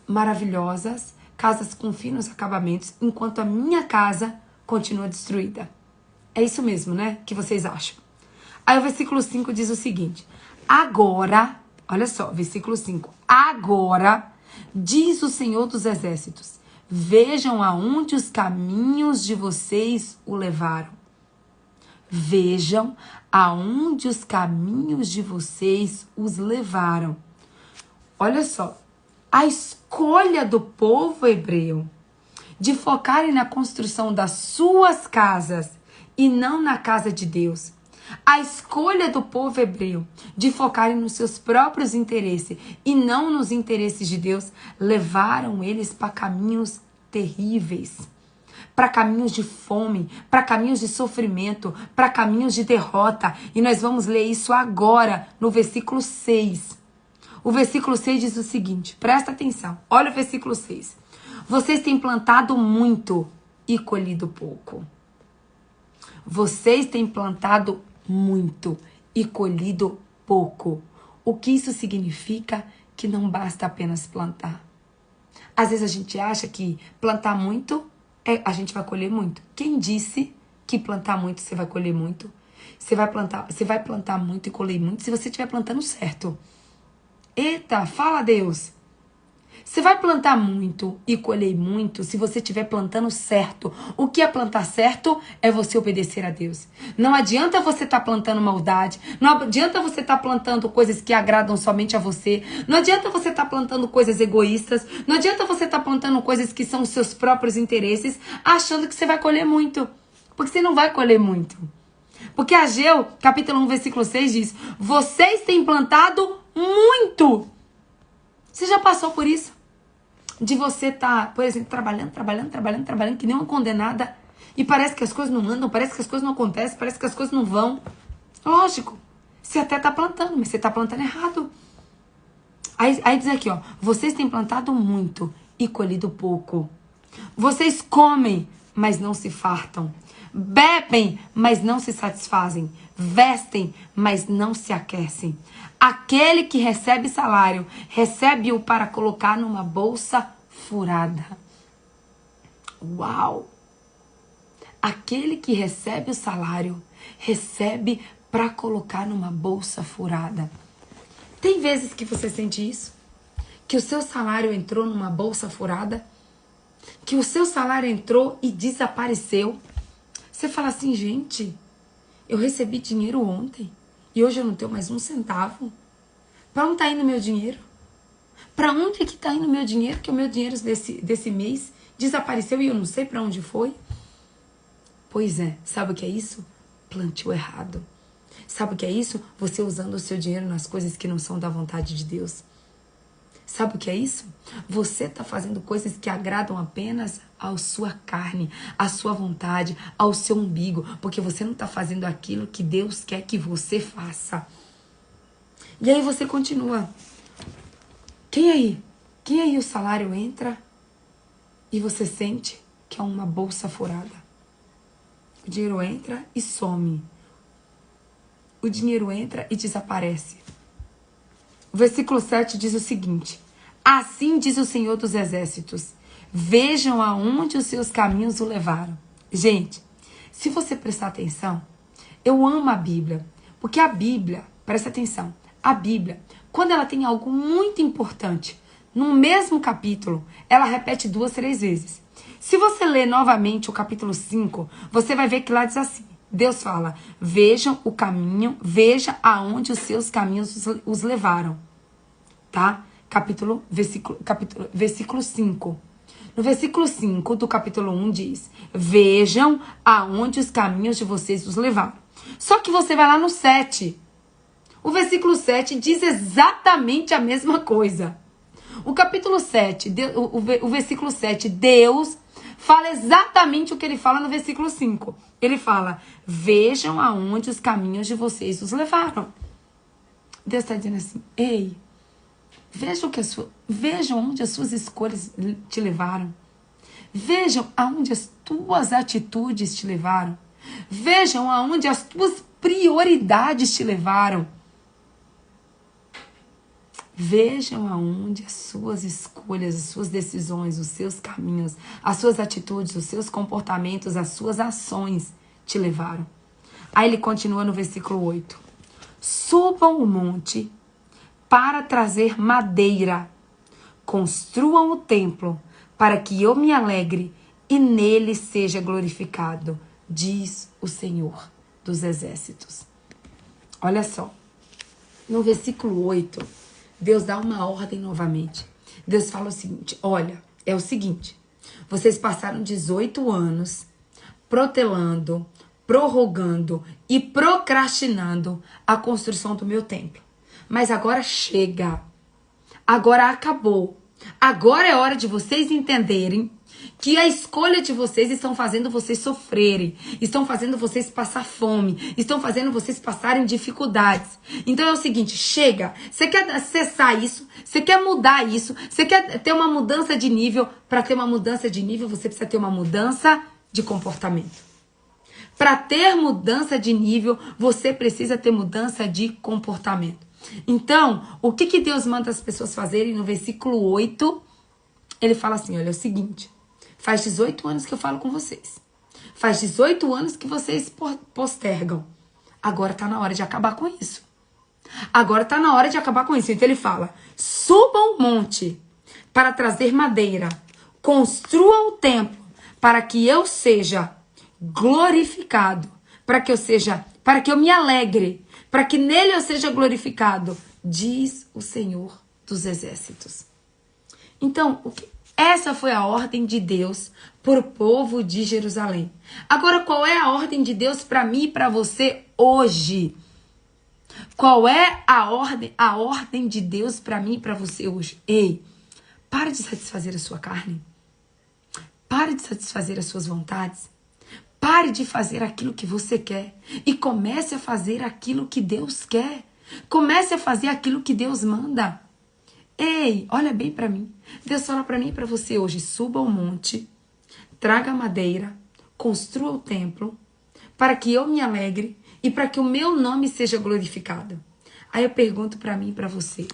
maravilhosas, casas com finos acabamentos, enquanto a minha casa continua destruída. É isso mesmo, né? Que vocês acham? Aí o versículo 5 diz o seguinte, agora, olha só, versículo 5, agora, diz o Senhor dos Exércitos, vejam aonde os caminhos de vocês o levaram. Vejam aonde os caminhos de vocês os levaram. Olha só, a escolha do povo hebreu de focarem na construção das suas casas e não na casa de Deus. A escolha do povo hebreu de focarem nos seus próprios interesses e não nos interesses de Deus levaram eles para caminhos terríveis, para caminhos de fome, para caminhos de sofrimento, para caminhos de derrota. E nós vamos ler isso agora no versículo 6. O versículo 6 diz o seguinte, presta atenção, olha o versículo 6. Vocês têm plantado muito e colhido pouco. Vocês têm plantado muito e colhido pouco. O que isso significa? Que não basta apenas plantar. Às vezes a gente acha que plantar muito, a gente vai colher muito. Quem disse que plantar muito você vai colher muito? Você vai plantar muito e colher muito se você estiver plantando certo. Eita, fala Deus. Você vai plantar muito e colher muito se você estiver plantando certo. O que é plantar certo? É você obedecer a Deus. Não adianta você estar plantando maldade. Não adianta você estar plantando coisas que agradam somente a você. Não adianta você estar plantando coisas egoístas. Não adianta você estar plantando coisas que são os seus próprios interesses, achando que você vai colher muito. Porque você não vai colher muito. Porque Ageu, capítulo 1, versículo 6 diz, vocês têm plantado muito. Você já passou por isso? De você estar, por exemplo, trabalhando, que nem uma condenada. E parece que as coisas não andam, parece que as coisas não acontecem, parece que as coisas não vão. Lógico. Você até está plantando, mas você está plantando errado. Aí diz aqui, ó. Vocês têm plantado muito e colhido pouco. Vocês comem, mas não se fartam. Bebem, mas não se satisfazem. Vestem, mas não se aquecem. Aquele que recebe salário, recebe-o para colocar numa bolsa furada. Uau! Aquele que recebe o salário, recebe para colocar numa bolsa furada. Tem vezes que você sente isso? Que o seu salário entrou numa bolsa furada? Que o seu salário entrou e desapareceu? Você fala assim, gente, eu recebi dinheiro ontem e hoje eu não tenho mais um centavo. Para onde está indo meu dinheiro? Para onde é que está indo meu dinheiro? Que o meu dinheiro desse mês desapareceu e eu não sei para onde foi? Pois é, sabe o que é isso? Plantio errado. Sabe o que é isso? Você usando o seu dinheiro nas coisas que não são da vontade de Deus. Sabe o que é isso? Você está fazendo coisas que agradam apenas à sua carne, à sua vontade, ao seu umbigo, porque você não está fazendo aquilo que Deus quer que você faça. E aí você continua. Quem aí o salário entra e você sente que é uma bolsa furada. O dinheiro entra e some. O dinheiro entra e desaparece. O versículo 7 diz o seguinte. Assim diz o Senhor dos Exércitos. Vejam aonde os seus caminhos o levaram. Gente, se você prestar atenção, eu amo a Bíblia. Porque a Bíblia, presta atenção, a Bíblia quando ela tem algo muito importante, no mesmo capítulo, ela repete 2, 3 vezes. Se você ler novamente o capítulo 5, você vai ver que lá diz assim, Deus fala, vejam o caminho, veja aonde os seus caminhos os levaram. Tá? Versículo 5. No versículo 5 do capítulo 1 diz, vejam aonde os caminhos de vocês os levaram. Só que você vai lá no 7. O versículo 7 diz exatamente a mesma coisa. O capítulo 7, o versículo 7, Deus fala exatamente o que ele fala no versículo 5. Ele fala, vejam aonde os caminhos de vocês os levaram. Deus está dizendo assim, ei, vejam onde as suas escolhas te levaram. Vejam aonde as tuas atitudes te levaram. Vejam aonde as tuas prioridades te levaram. Vejam aonde as suas escolhas, as suas decisões, os seus caminhos, as suas atitudes, os seus comportamentos, as suas ações te levaram. Aí ele continua no versículo 8. Subam o monte para trazer madeira. Construam o templo para que eu me alegre e nele seja glorificado, diz o Senhor dos Exércitos. Olha só, no versículo 8, Deus dá uma ordem novamente. Deus fala o seguinte, olha, é o seguinte, vocês passaram 18 anos protelando, prorrogando e procrastinando a construção do meu templo. Mas agora chega, agora acabou. Agora é hora de vocês entenderem que a escolha de vocês estão fazendo vocês sofrerem, estão fazendo vocês passar fome, estão fazendo vocês passarem dificuldades. Então é o seguinte, chega, você quer acessar isso, você quer mudar isso, você quer ter uma mudança de nível. Para ter uma mudança de nível, você precisa ter uma mudança de comportamento. Para ter mudança de nível, você precisa ter mudança de comportamento. Então, o que Deus manda as pessoas fazerem no versículo 8? Ele fala assim, olha, é o seguinte, faz 18 anos que eu falo com vocês. Faz 18 anos que vocês postergam. Agora tá na hora de acabar com isso. Agora tá na hora de acabar com isso. Então ele fala, subam o monte para trazer madeira. Construam o templo para que eu seja glorificado. Para que eu me alegre. Para que nele eu seja glorificado, diz o Senhor dos Exércitos. Então, essa foi a ordem de Deus para o povo de Jerusalém. Agora, qual é a ordem de Deus para mim e para você hoje? Qual é a ordem de Deus para mim e para você hoje? Ei, pare de satisfazer a sua carne. Pare de satisfazer as suas vontades. Pare de fazer aquilo que você quer e comece a fazer aquilo que Deus quer. Comece a fazer aquilo que Deus manda. Ei, olha bem para mim. Deus fala para mim e para você hoje, suba ao monte, traga madeira, construa o templo, para que eu me alegre e para que o meu nome seja glorificado. Aí eu pergunto para mim e para você,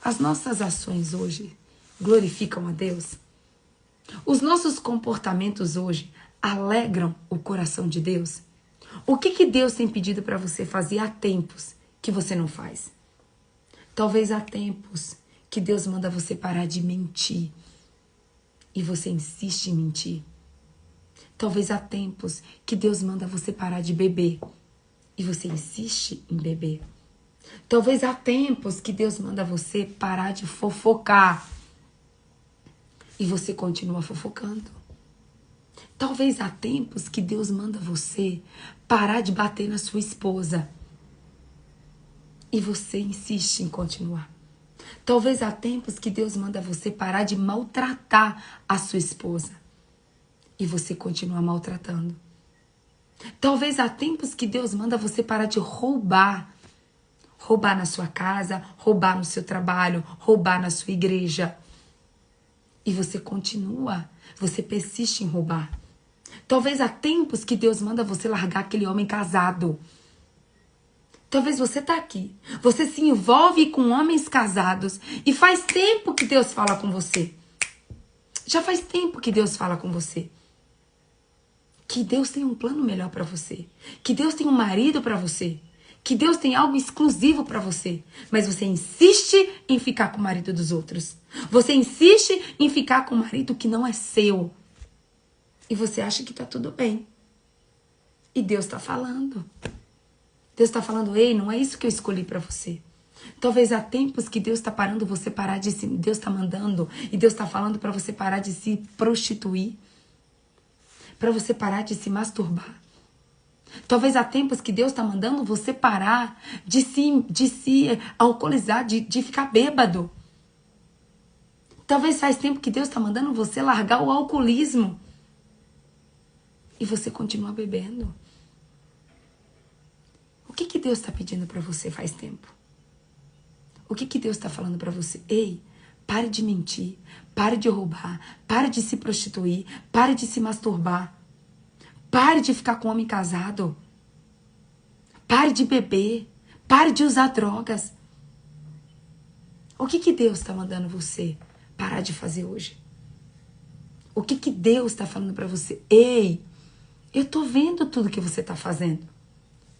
as nossas ações hoje glorificam a Deus? Os nossos comportamentos hoje alegram o coração de Deus? O que Deus tem pedido para você fazer há tempos que você não faz? Talvez há tempos que Deus manda você parar de mentir e você insiste em mentir. Talvez há tempos que Deus manda você parar de beber e você insiste em beber. Talvez há tempos que Deus manda você parar de fofocar e você continua fofocando. Talvez há tempos que Deus manda você parar de bater na sua esposa e você insiste em continuar. Talvez há tempos que Deus manda você parar de maltratar a sua esposa e você continua maltratando. Talvez há tempos que Deus manda você parar de roubar. Roubar na sua casa, roubar no seu trabalho, roubar na sua igreja. E você continua, você persiste em roubar. Talvez há tempos que Deus manda você largar aquele homem casado. Talvez você está aqui, você se envolve com homens casados e faz tempo que Deus fala com você. Já faz tempo que Deus fala com você. Que Deus tem um plano melhor para você. Que Deus tem um marido para você. que Deus tem algo exclusivo para você, mas você insiste em ficar com o marido dos outros. Você insiste em ficar com o marido que não é seu. E você acha que tá tudo bem. E Deus tá falando. Deus tá falando, ei, não é isso que eu escolhi para você. Talvez há tempos que Deus tá parando você parar de se... Deus tá mandando e Deus tá falando para você parar de se prostituir. Para você parar de se masturbar. Talvez há tempos que Deus está mandando você parar de se alcoolizar, de ficar bêbado. Talvez faz tempo que Deus está mandando você largar o alcoolismo. E você continua bebendo. O que Deus está pedindo para você faz tempo? O que Deus está falando para você? Ei, pare de mentir, pare de roubar, pare de se prostituir, pare de se masturbar. Pare de ficar com homem casado. Pare de beber. Pare de usar drogas. O que Deus está mandando você parar de fazer hoje? O que Deus está falando para você? Ei, eu tô vendo tudo que você está fazendo.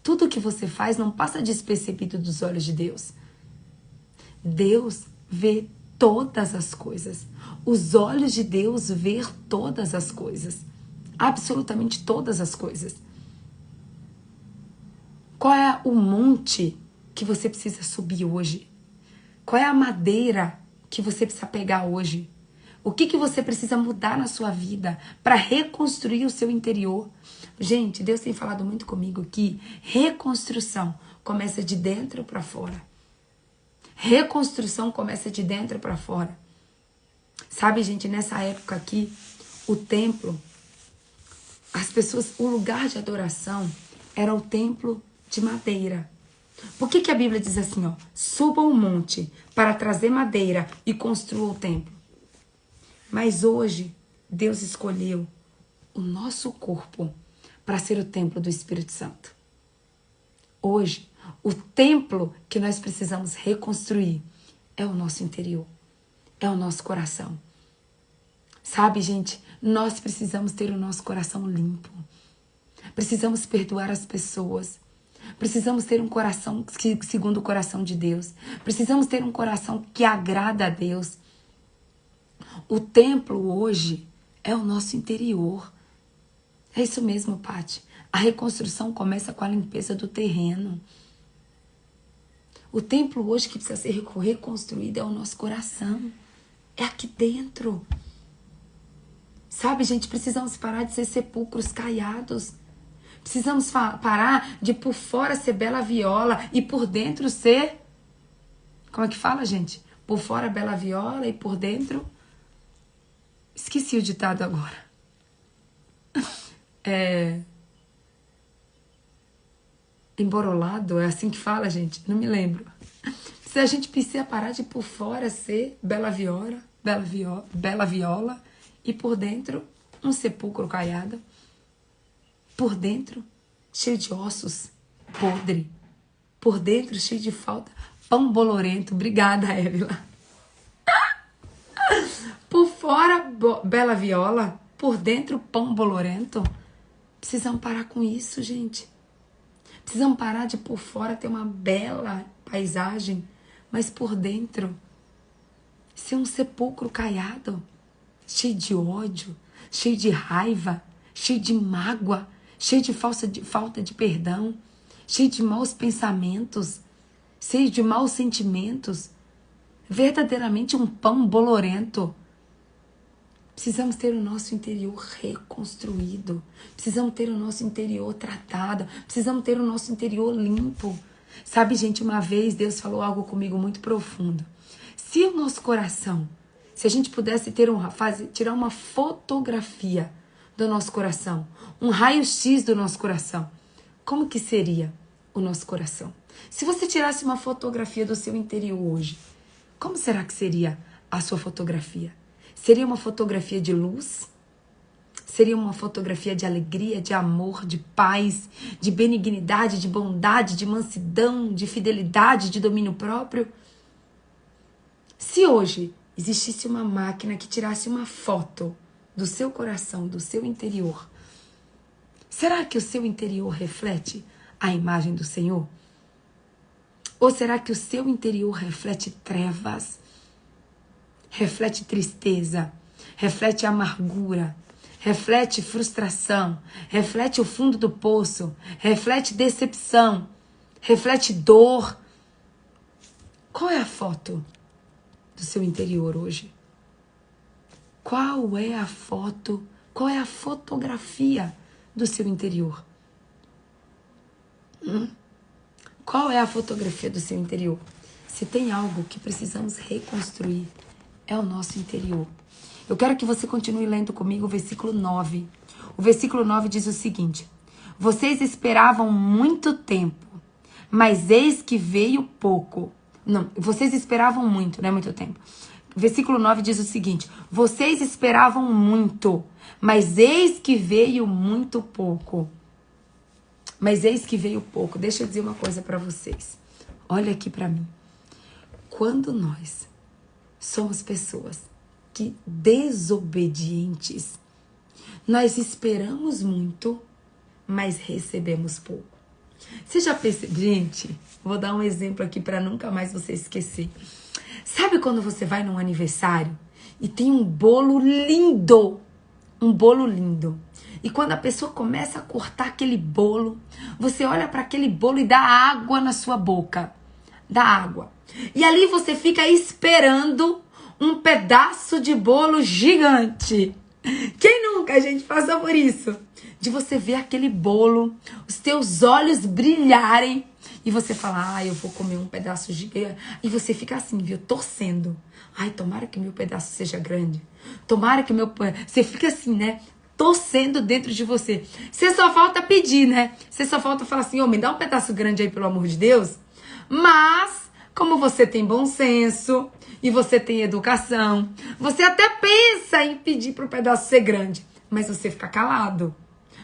Tudo que você faz não passa despercebido dos olhos de Deus. Deus vê todas as coisas. Os olhos de Deus vê todas as coisas. Absolutamente todas as coisas. Qual é o monte que você precisa subir hoje? Qual é a madeira que você precisa pegar hoje? O que você precisa mudar na sua vida para reconstruir o seu interior? Gente, Deus tem falado muito comigo que reconstrução começa de dentro para fora. Reconstrução começa de dentro para fora. Sabe, gente, nessa época aqui, o templo... As pessoas, o lugar de adoração era o templo de madeira. Por que a Bíblia diz assim, ó? Suba um monte para trazer madeira e construa o templo. Mas hoje, Deus escolheu o nosso corpo para ser o templo do Espírito Santo. Hoje, o templo que nós precisamos reconstruir é o nosso interior, é o nosso coração. Sabe, gente, nós precisamos ter o nosso coração limpo. Precisamos perdoar as pessoas. Precisamos ter um coração segundo o coração de Deus. Precisamos ter um coração que agrada a Deus. O templo hoje é o nosso interior. É isso mesmo, Paty. A reconstrução começa com a limpeza do terreno. O templo hoje que precisa ser reconstruído é o nosso coração. É aqui dentro. Sabe, gente, precisamos parar de ser sepulcros caiados. Precisamos parar de por fora ser bela viola e por dentro ser... Como é que fala, gente? Por fora bela viola e por dentro... Esqueci o ditado agora. Emborolado, é assim que fala, gente? Não me lembro. Se a gente precisa parar de por fora ser bela viola e por dentro um sepulcro caiado. Por dentro cheio de ossos, podre. Por dentro cheio de falta. Pão bolorento. Obrigada, Évila. Por fora, bela viola. Por dentro, pão bolorento. Precisamos parar com isso, gente. Precisamos parar de por fora ter uma bela paisagem, mas por dentro ser um sepulcro caiado, cheio de ódio, cheio de raiva, cheio de mágoa, cheio de falta de perdão, cheio de maus pensamentos, cheio de maus sentimentos, verdadeiramente um pão bolorento. Precisamos ter o nosso interior reconstruído. Precisamos ter o nosso interior tratado. Precisamos ter o nosso interior limpo. Sabe, gente, uma vez Deus falou algo comigo muito profundo. Se o nosso coração, se a gente pudesse tirar uma fotografia do nosso coração, um raio-x do nosso coração, como que seria o nosso coração? Se você tirasse uma fotografia do seu interior hoje, como será que seria a sua fotografia? Seria uma fotografia de luz? Seria uma fotografia de alegria, de amor, de paz, de benignidade, de bondade, de mansidão, de fidelidade, de domínio próprio? Se hoje existisse uma máquina que tirasse uma foto do seu coração, do seu interior, será que o seu interior reflete a imagem do Senhor? Ou será que o seu interior reflete trevas? Reflete tristeza? Reflete amargura? Reflete frustração? Reflete o fundo do poço? Reflete decepção? Reflete dor? Qual é a foto do seu interior hoje? Qual é a foto? Qual é a fotografia do seu interior? Qual é a fotografia do seu interior? Se tem algo que precisamos reconstruir, é o nosso interior. Eu quero que você continue lendo comigo o versículo 9. O versículo 9 diz o seguinte: vocês esperavam muito tempo, mas eis que veio pouco. Não, vocês esperavam muito, não é muito tempo. O versículo 9 diz o seguinte: vocês esperavam muito, mas eis que veio muito pouco. Mas eis que veio pouco. Deixa eu dizer uma coisa para vocês. Olha aqui para mim. Quando nós somos pessoas que desobedientes, nós esperamos muito, mas recebemos pouco. Você já percebeu? Gente, vou dar um exemplo aqui para nunca mais você esquecer. Sabe quando você vai num aniversário e tem um bolo lindo? Um bolo lindo. E quando a pessoa começa a cortar aquele bolo, você olha para aquele bolo e dá água na sua boca. Dá água. E ali você fica esperando um pedaço de bolo gigante. Quem nunca, gente, passou por isso? De você ver aquele bolo, os teus olhos brilharem e você fala, eu vou comer um pedaço gigante. E você fica assim, viu, torcendo. Ai, tomara que meu pedaço seja grande. Tomara que meu... Você fica assim, né? Torcendo dentro de você. Você só falta pedir, né? Você só falta falar assim, me dá um pedaço grande aí, pelo amor de Deus. Mas, como você tem bom senso e você tem educação, você até pensa em pedir pro pedaço ser grande, mas você fica calado.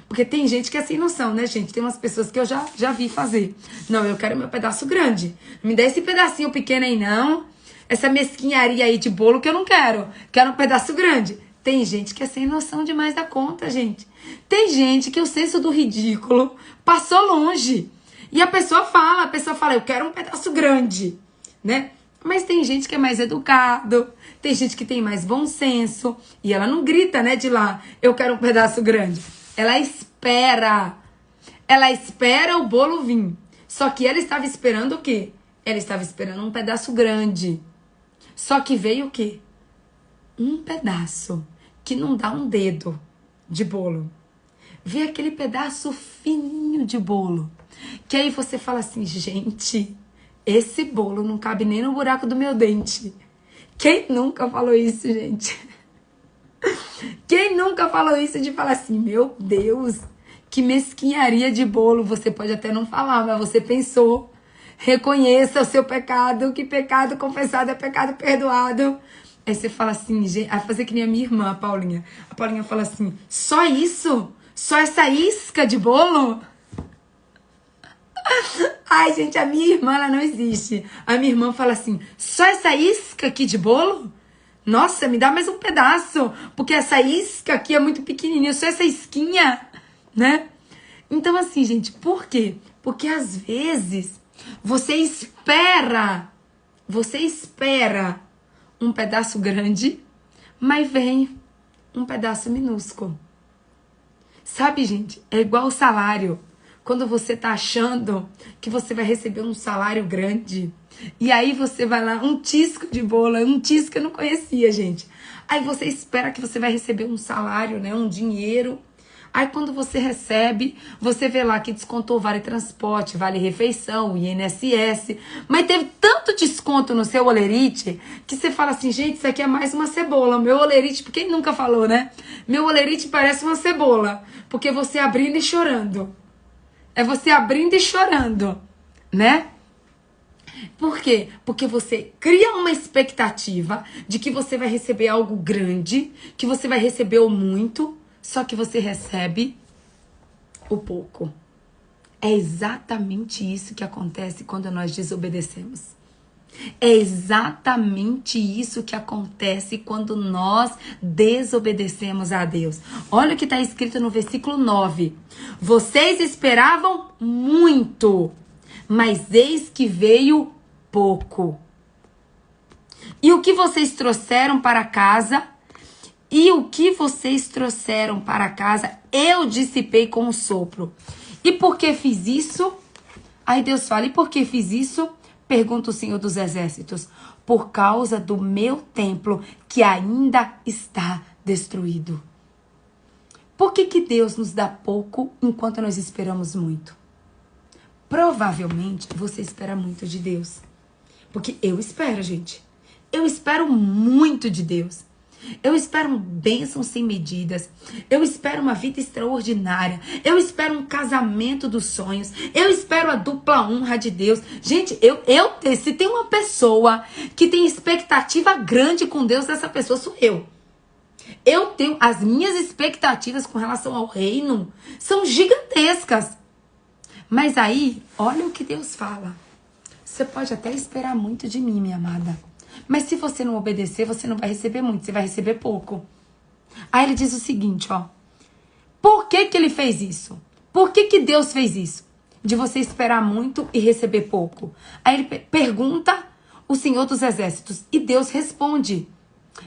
Porque tem gente que é sem noção, né, gente? Tem umas pessoas que eu já vi fazer. Não, eu quero meu pedaço grande. Não me dá esse pedacinho pequeno aí, não. Essa mesquinharia aí de bolo que eu não quero. Quero um pedaço grande. Tem gente que é sem noção demais da conta, gente. Tem gente que o senso do ridículo passou longe. E a pessoa fala, eu quero um pedaço grande, né? Mas tem gente que é mais educado, tem gente que tem mais bom senso, e ela não grita, né, de lá, eu quero um pedaço grande. Ela espera o bolo vir. Só que ela estava esperando o quê? Ela estava esperando um pedaço grande. Só que veio o quê? Um pedaço que não dá um dedo de bolo. Veio aquele pedaço fininho de bolo. Que aí você fala assim, gente, esse bolo não cabe nem no buraco do meu dente. Quem nunca falou isso, gente? Quem nunca falou isso de falar assim, meu Deus, que mesquinharia de bolo. Você pode até não falar, mas você pensou. Reconheça o seu pecado, que pecado confessado é pecado perdoado. Aí você fala assim, gente, vai fazer que nem a minha irmã, a Paulinha. A Paulinha fala assim, só isso? Só essa isca de bolo? Ai, gente, a minha irmã, ela não existe. A minha irmã fala assim, só essa isca aqui de bolo? Nossa, me dá mais um pedaço, porque essa isca aqui é muito pequenininha, só essa isquinha, né? Então, assim, gente, por quê? Porque às vezes você espera um pedaço grande, mas vem um pedaço minúsculo. Sabe, gente, é igual o salário. Quando você tá achando que você vai receber um salário grande, e aí você vai lá, um tisco de bolo, um tisco que eu não conhecia, gente. Aí você espera que você vai receber um salário, né, um dinheiro. Aí quando você recebe, você vê lá que descontou vale transporte, vale refeição, INSS. Mas teve tanto desconto no seu olerite que você fala assim, gente, isso aqui é mais uma cebola. Meu olerite, porque quem nunca falou, né? Meu olerite parece uma cebola, porque você abrindo e chorando. É você abrindo e chorando, né? Por quê? Porque você cria uma expectativa de que você vai receber algo grande, que você vai receber o muito, só que você recebe o pouco. É exatamente isso que acontece quando nós desobedecemos. É exatamente isso que acontece quando nós desobedecemos a Deus. Olha o que está escrito no versículo 9. Vocês esperavam muito, mas eis que veio pouco. E o que vocês trouxeram para casa? E o que vocês trouxeram para casa, eu dissipei com um sopro. E por que fiz isso? Aí Deus fala, e por que fiz isso? Pergunta o Senhor dos Exércitos. Por causa do meu templo, que ainda está destruído. Por que Deus nos dá pouco enquanto nós esperamos muito? Provavelmente você espera muito de Deus. Porque eu espero, gente. Eu espero muito de Deus. Eu espero uma bênção sem medidas. Eu espero uma vida extraordinária. Eu espero um casamento dos sonhos. Eu espero a dupla honra de Deus. Gente, se tem uma pessoa que tem expectativa grande com Deus, essa pessoa sou eu. Eu tenho as minhas expectativas com relação ao reino são gigantescas. Mas aí, olha o que Deus fala. Você pode até esperar muito de mim, minha amada. Mas se você não obedecer, você não vai receber muito, você vai receber pouco. Aí ele diz o seguinte, ó. Por que ele fez isso? Por que Deus fez isso? De você esperar muito e receber pouco. Aí ele pergunta o Senhor dos Exércitos e Deus responde.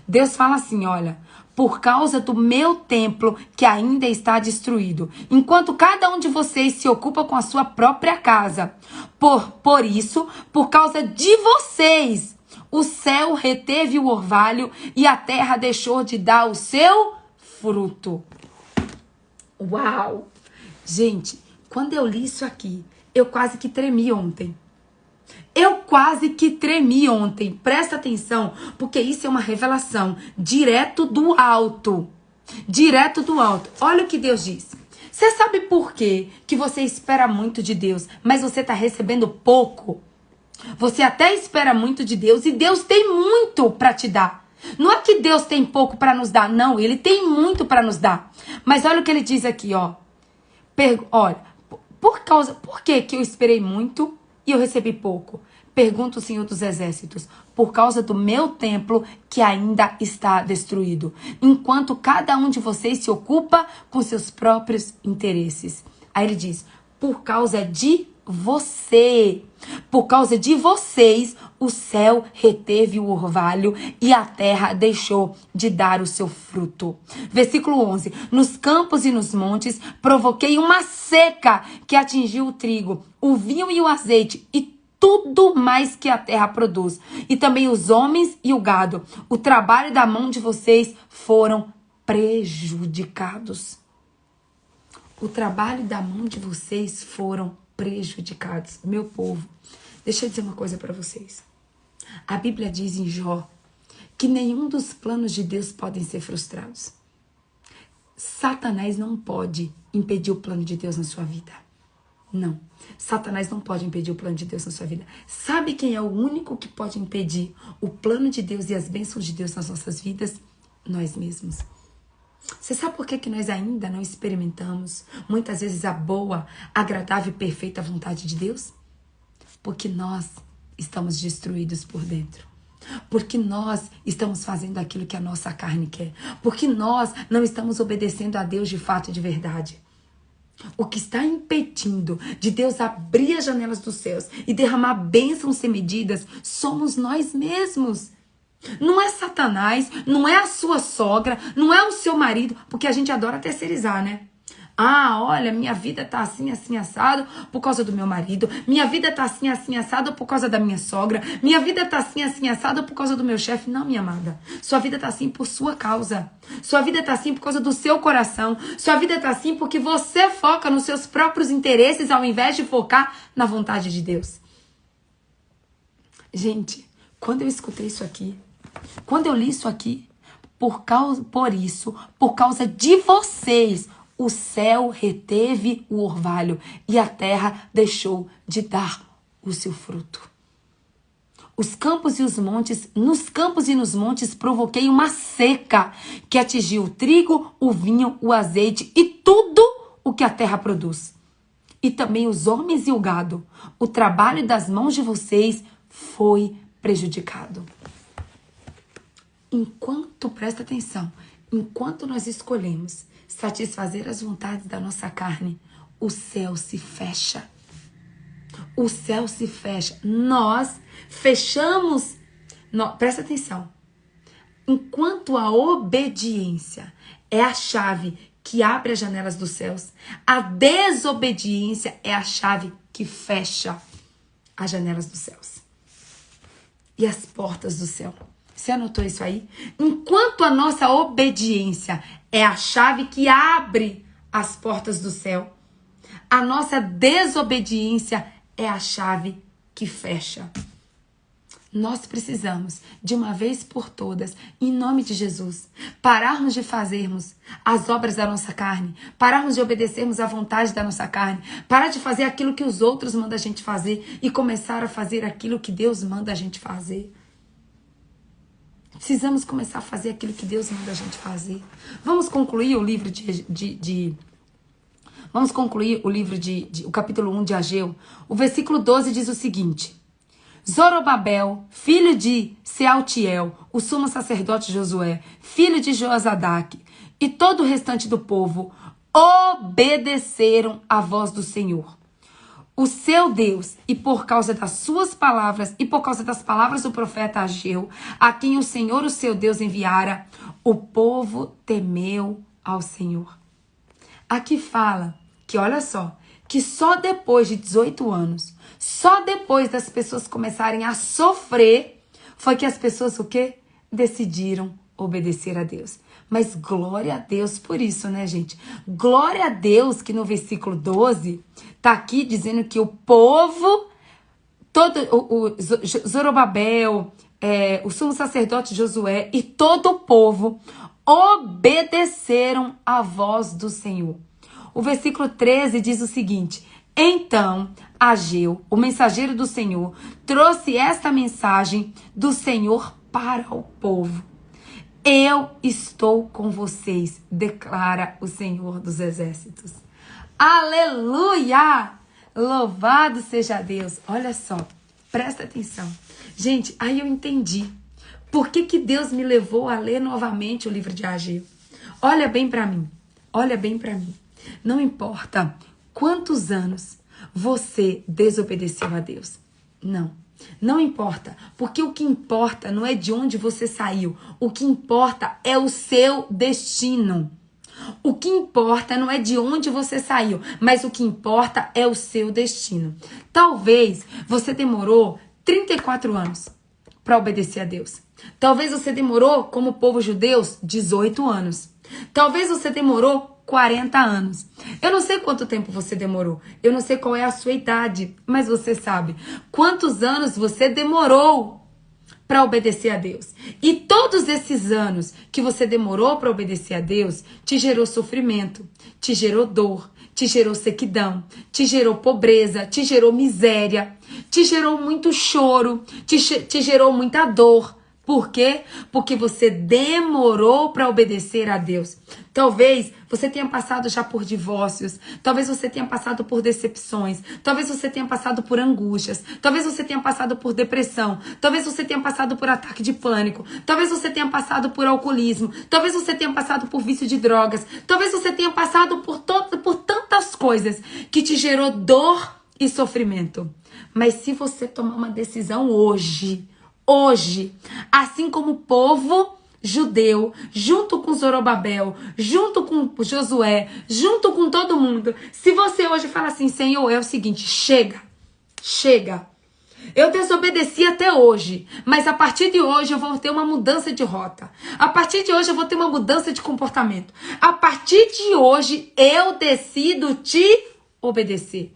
Deus fala assim, olha, por causa do meu templo que ainda está destruído, enquanto cada um de vocês se ocupa com a sua própria casa. Por isso, por causa de vocês, o céu reteve o orvalho e a terra deixou de dar o seu fruto. Uau! Gente, quando eu li isso aqui, eu quase que tremi ontem. Presta atenção, porque isso é uma revelação direto do alto. Direto do alto. Olha o que Deus diz. Você sabe por quê que você espera muito de Deus, mas você está recebendo pouco? Você até espera muito de Deus e Deus tem muito para te dar. Não é que Deus tem pouco para nos dar, não. Ele tem muito para nos dar. Mas olha o que ele diz aqui, ó. Olha, por que eu esperei muito e eu recebi pouco? Pergunta o Senhor dos Exércitos. Por causa do meu templo que ainda está destruído. Enquanto cada um de vocês se ocupa com seus próprios interesses. Aí ele diz, por causa de você. Por causa de vocês, o céu reteve o orvalho e a terra deixou de dar o seu fruto. Versículo 11. Nos campos e nos montes provoquei uma seca que atingiu o trigo, o vinho e o azeite e tudo mais que a terra produz. E também os homens e o gado. O trabalho da mão de vocês foram prejudicados. O trabalho da mão de vocês foram prejudicados. Meu povo, deixa eu dizer uma coisa para vocês. A Bíblia diz em Jó que nenhum dos planos de Deus podem ser frustrados. Satanás não pode impedir o plano de Deus na sua vida. Não. Satanás não pode impedir o plano de Deus na sua vida. Sabe quem é o único que pode impedir o plano de Deus e as bênçãos de Deus nas nossas vidas? Nós mesmos. Você sabe por que nós ainda não experimentamos muitas vezes a boa, agradável e perfeita vontade de Deus? Porque nós estamos destruídos por dentro. Porque nós estamos fazendo aquilo que a nossa carne quer. Porque nós não estamos obedecendo a Deus de fato e de verdade. O que está impedindo de Deus abrir as janelas dos céus e derramar bênçãos sem medidas somos nós mesmos. Não é Satanás, não é a sua sogra, não é o seu marido, porque a gente adora terceirizar, né? Ah, olha, minha vida tá assim, assim, assado por causa do meu marido. Minha vida tá assim, assim, assado por causa da minha sogra. Minha vida tá assim, assim, assado por causa do meu chefe. Não, minha amada. Sua vida tá assim por sua causa. Sua vida tá assim por causa do seu coração. Sua vida tá assim porque você foca nos seus próprios interesses ao invés de focar na vontade de Deus. Gente, quando eu escutei isso aqui, quando eu li isso aqui, por causa de vocês, o céu reteve o orvalho e a terra deixou de dar o seu fruto. Os campos e os montes, nos campos e nos montes provoquei uma seca que atingiu o trigo, o vinho, o azeite e tudo o que a terra produz. E também os homens e o gado. O trabalho das mãos de vocês foi prejudicado. Presta atenção, enquanto nós escolhemos satisfazer as vontades da nossa carne, o céu se fecha. o céu se fecha. Nós fechamos. Presta atenção. Enquanto a obediência é a chave que abre as janelas dos céus, a desobediência é a chave que fecha as janelas dos céus e as portas do céu. Você anotou isso aí? Enquanto a nossa obediência é a chave que abre as portas do céu, a nossa desobediência é a chave que fecha. Nós precisamos, de uma vez por todas, em nome de Jesus, pararmos de fazermos as obras da nossa carne, pararmos de obedecermos à vontade da nossa carne, parar de fazer aquilo que os outros mandam a gente fazer e começar a fazer aquilo que Deus manda a gente fazer. Precisamos começar a fazer aquilo que Deus manda a gente fazer. Vamos concluir o livro o capítulo 1 de Ageu. O versículo 12 diz o seguinte: Zorobabel, filho de Sealtiel, o sumo sacerdote Josué, filho de Joazadaque, e todo o restante do povo obedeceram à voz do Senhor, o seu Deus, e por causa das suas palavras e por causa das palavras do profeta Ageu, a quem o Senhor, o seu Deus, enviara, o povo temeu ao Senhor. Aqui fala que, olha só, que só depois de 18 anos, só depois das pessoas começarem a sofrer, foi que as pessoas o quê? Decidiram obedecer a Deus. Mas glória a Deus por isso, né, gente? Glória a Deus que no versículo 12, tá aqui dizendo que o povo, o Zorobabel, o sumo sacerdote Josué e todo o povo obedeceram à voz do Senhor. O versículo 13 diz o seguinte: então Ageu, o mensageiro do Senhor, trouxe esta mensagem do Senhor para o povo. Eu estou com vocês, declara o Senhor dos Exércitos. Aleluia! Louvado seja Deus. Olha só, presta atenção. Gente, aí eu entendi por que Deus me levou a ler novamente o livro de Ageu. Olha bem para mim, olha bem para mim. Não importa quantos anos você desobedeceu a Deus. Não importa, porque o que importa não é de onde você saiu. O que importa é o seu destino. O que importa não é de onde você saiu, mas o que importa é o seu destino. Talvez você demorou 34 anos para obedecer a Deus. Talvez você demorou, como o povo judeu, 18 anos. Talvez você demorou 40 anos. Eu não sei quanto tempo você demorou. Eu não sei qual é a sua idade, mas você sabe quantos anos você demorou para obedecer a Deus. E todos esses anos que você demorou para obedecer a Deus te gerou sofrimento, te gerou dor, te gerou sequidão, te gerou pobreza, te gerou miséria, te gerou muito choro, te gerou muita dor. Por quê? Porque você demorou para obedecer a Deus. Talvez você tenha passado já por divórcios, talvez você tenha passado por decepções, talvez você tenha passado por angústias, talvez você tenha passado por depressão, talvez você tenha passado por ataque de pânico, talvez você tenha passado por alcoolismo, talvez você tenha passado por vício de drogas, talvez você tenha passado por tantas coisas que te gerou dor e sofrimento. Mas se você tomar uma decisão hoje, assim como o povo judeu, junto com Zorobabel, junto com Josué, junto com todo mundo, se você hoje fala assim: Senhor, é o seguinte, chega. Eu desobedeci até hoje, mas a partir de hoje eu vou ter uma mudança de rota. A partir de hoje eu vou ter uma mudança de comportamento. A partir de hoje eu decido te obedecer.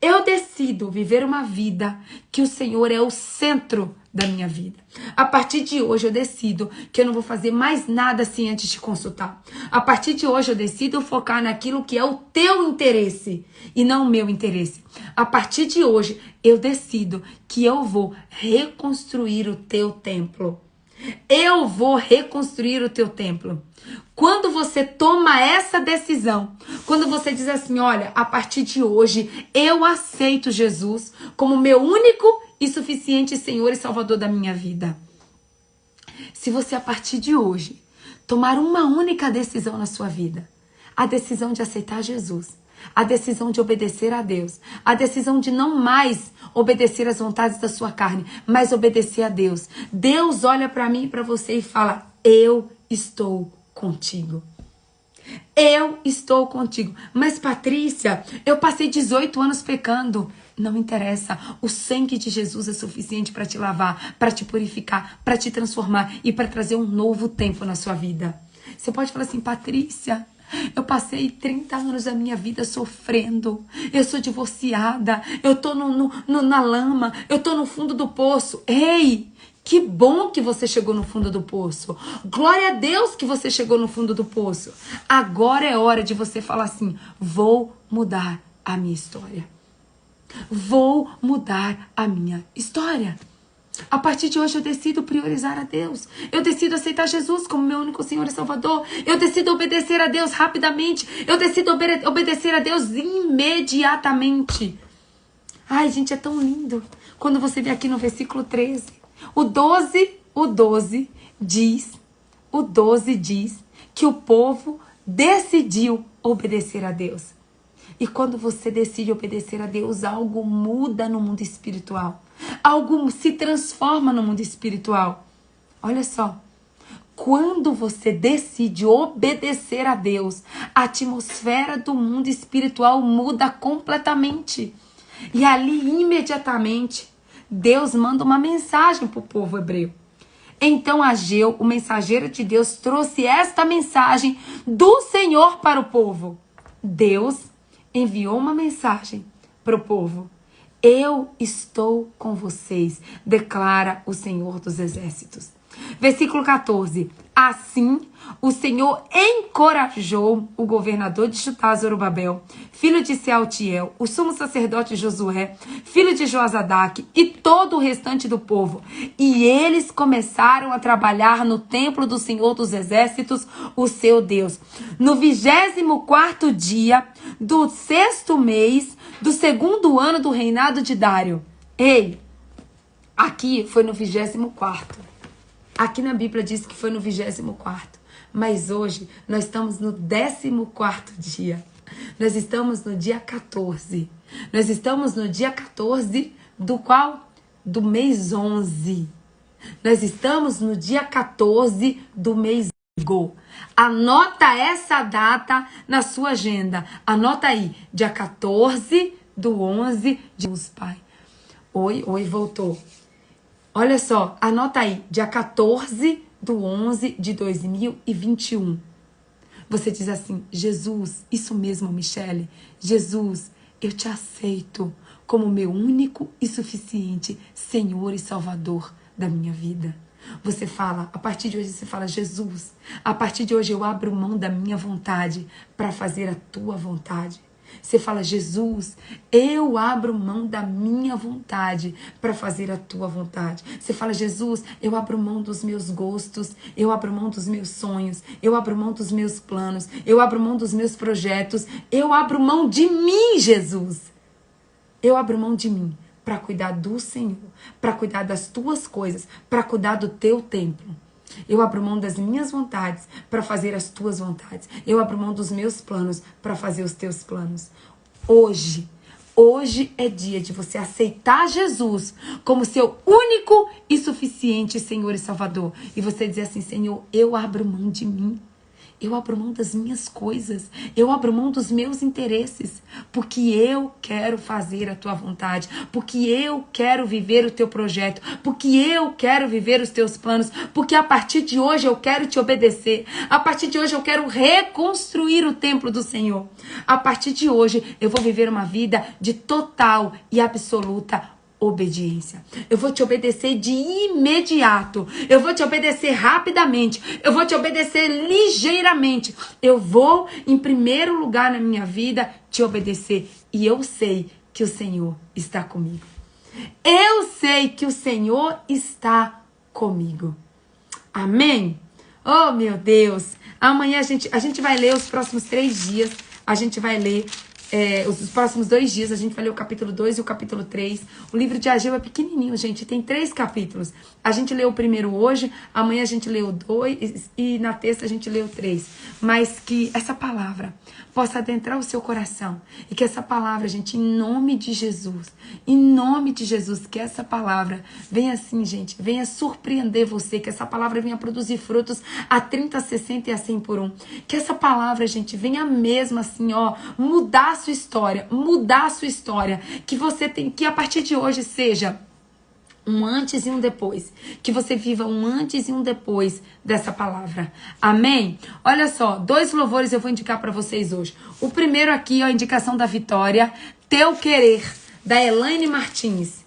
Eu decido viver uma vida que o Senhor é o centro da minha vida. A partir de hoje eu decido que eu não vou fazer mais nada assim antes de consultar. A partir de hoje eu decido focar naquilo que é o teu interesse e não o meu interesse. A partir de hoje eu decido que eu vou reconstruir o teu templo. Eu vou reconstruir o teu templo. Quando você toma essa decisão, quando você diz assim: olha, a partir de hoje eu aceito Jesus como meu único e suficiente Senhor e Salvador da minha vida. Se você a partir de hoje tomar uma única decisão na sua vida, a decisão de aceitar Jesus, A decisão de obedecer a Deus. A decisão de não mais obedecer às vontades da sua carne, mas obedecer a Deus. Deus olha para mim e para você e fala: eu estou contigo. Eu estou contigo. Mas Patrícia, eu passei 18 anos pecando. Não interessa. O sangue de Jesus é suficiente para te lavar, para te purificar, para te transformar e para trazer um novo tempo na sua vida. Você pode falar assim: Patrícia, eu passei 30 anos da minha vida sofrendo. Eu sou divorciada. Eu tô na lama. Eu tô no fundo do poço. Ei! Que bom que você chegou no fundo do poço. Glória a Deus que você chegou no fundo do poço. Agora é hora de você falar assim: vou mudar a minha história. Vou mudar a minha história. A partir de hoje eu decido priorizar a Deus. Eu decido aceitar Jesus como meu único Senhor e Salvador. Eu decido obedecer a Deus rapidamente. Eu decido obedecer a Deus imediatamente. Ai, gente, é tão lindo. Quando você vê aqui no versículo 13. O 12 diz que o povo decidiu obedecer a Deus. E quando você decide obedecer a Deus, algo muda no mundo espiritual. Algo se transforma no mundo espiritual. Olha só. Quando você decide obedecer a Deus, a atmosfera do mundo espiritual muda completamente. E ali, imediatamente, Deus manda uma mensagem para o povo hebreu. Então Ageu, o mensageiro de Deus, trouxe esta mensagem do Senhor para o povo. Deus enviou uma mensagem para o povo. Eu estou com vocês, declara o Senhor dos Exércitos. Versículo 14. Assim, o Senhor encorajou o governador de Judá, Zorobabel, filho de Sealtiel, o sumo sacerdote Josué, filho de Joazadaque, e todo o restante do povo. E eles começaram a trabalhar no templo do Senhor dos Exércitos, o seu Deus. No 24º dia do 6º mês do 2º ano do reinado de Dário. Ei, aqui foi no 24º. Aqui na Bíblia diz que foi no 24º. Mas hoje nós estamos no 14º dia. Nós estamos no dia 14. Nós estamos no dia 14 do qual? Do mês 11. Nós estamos no dia 14 do mês 11. Anota essa data na sua agenda. Anota aí. Dia 14 do 11 de Pai. Oi, voltou. Olha só, anota aí, dia 14 do 11 de 2021. Você diz assim: Jesus, isso mesmo, Michele. Jesus, eu te aceito como meu único e suficiente Senhor e Salvador da minha vida. Você fala, a partir de hoje você fala: Jesus, a partir de hoje eu abro mão da minha vontade para fazer a tua vontade. Você fala: Jesus, eu abro mão da minha vontade para fazer a tua vontade. Você fala: Jesus, eu abro mão dos meus gostos, eu abro mão dos meus sonhos, eu abro mão dos meus planos, eu abro mão dos meus projetos, eu abro mão de mim, Jesus. Eu abro mão de mim para cuidar do Senhor, para cuidar das tuas coisas, para cuidar do teu templo. Eu abro mão das minhas vontades para fazer as tuas vontades. Eu abro mão dos meus planos para fazer os teus planos. Hoje é dia de você aceitar Jesus como seu único e suficiente Senhor e Salvador. E você dizer assim: Senhor, eu abro mão de mim. Eu abro mão das minhas coisas. Eu abro mão dos meus interesses. Porque eu quero fazer a tua vontade. Porque eu quero viver o teu projeto. Porque eu quero viver os teus planos. Porque a partir de hoje eu quero te obedecer. A partir de hoje eu quero reconstruir o templo do Senhor. A partir de hoje eu vou viver uma vida de total e absoluta obediência. Eu vou te obedecer de imediato. Eu vou te obedecer rapidamente. Eu vou te obedecer ligeiramente. Eu vou, em primeiro lugar na minha vida, te obedecer. E eu sei que o Senhor está comigo. Eu sei que o Senhor está comigo. Amém? Oh, meu Deus. Amanhã a gente vai ler os próximos 3 dias. A gente vai ler os próximos 2 dias a gente vai ler o capítulo 2 e o capítulo 3. O livro de Ageu é pequenininho, gente, tem 3 capítulos. A gente leu o primeiro hoje, amanhã a gente leu o 2 e na terça a gente leu o 3. Mas que essa palavra possa adentrar o seu coração e que essa palavra, gente, em nome de Jesus, que essa palavra venha assim, gente, venha surpreender você, que essa palavra venha produzir frutos a 30, 60 e a 100 por 1. Que essa palavra, gente, venha mesmo assim, ó, mudar a sua história, que você tem, que a partir de hoje seja um antes e um depois, que você viva um antes e um depois dessa palavra, amém? Olha só, 2 louvores eu vou indicar para vocês hoje. O primeiro aqui, ó, a indicação da Vitória, Teu Querer, da Elaine Martins.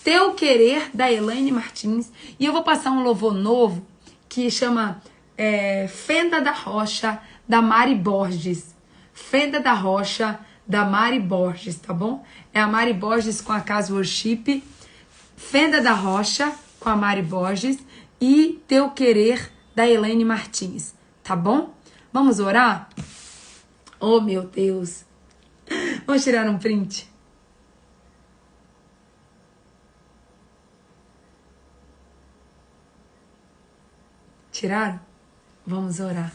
Teu Querer, da Elaine Martins. E eu vou passar um louvor novo que chama Fenda da Rocha, da Mari Borges. Fenda da Rocha, da Mari Borges, tá bom? É a Mari Borges com a Casa Worship. Fenda da Rocha, com a Mari Borges. E Teu Querer, da Elaine Martins, tá bom? Vamos orar? Oh, meu Deus. Vamos tirar um print. Tiraram? Vamos orar.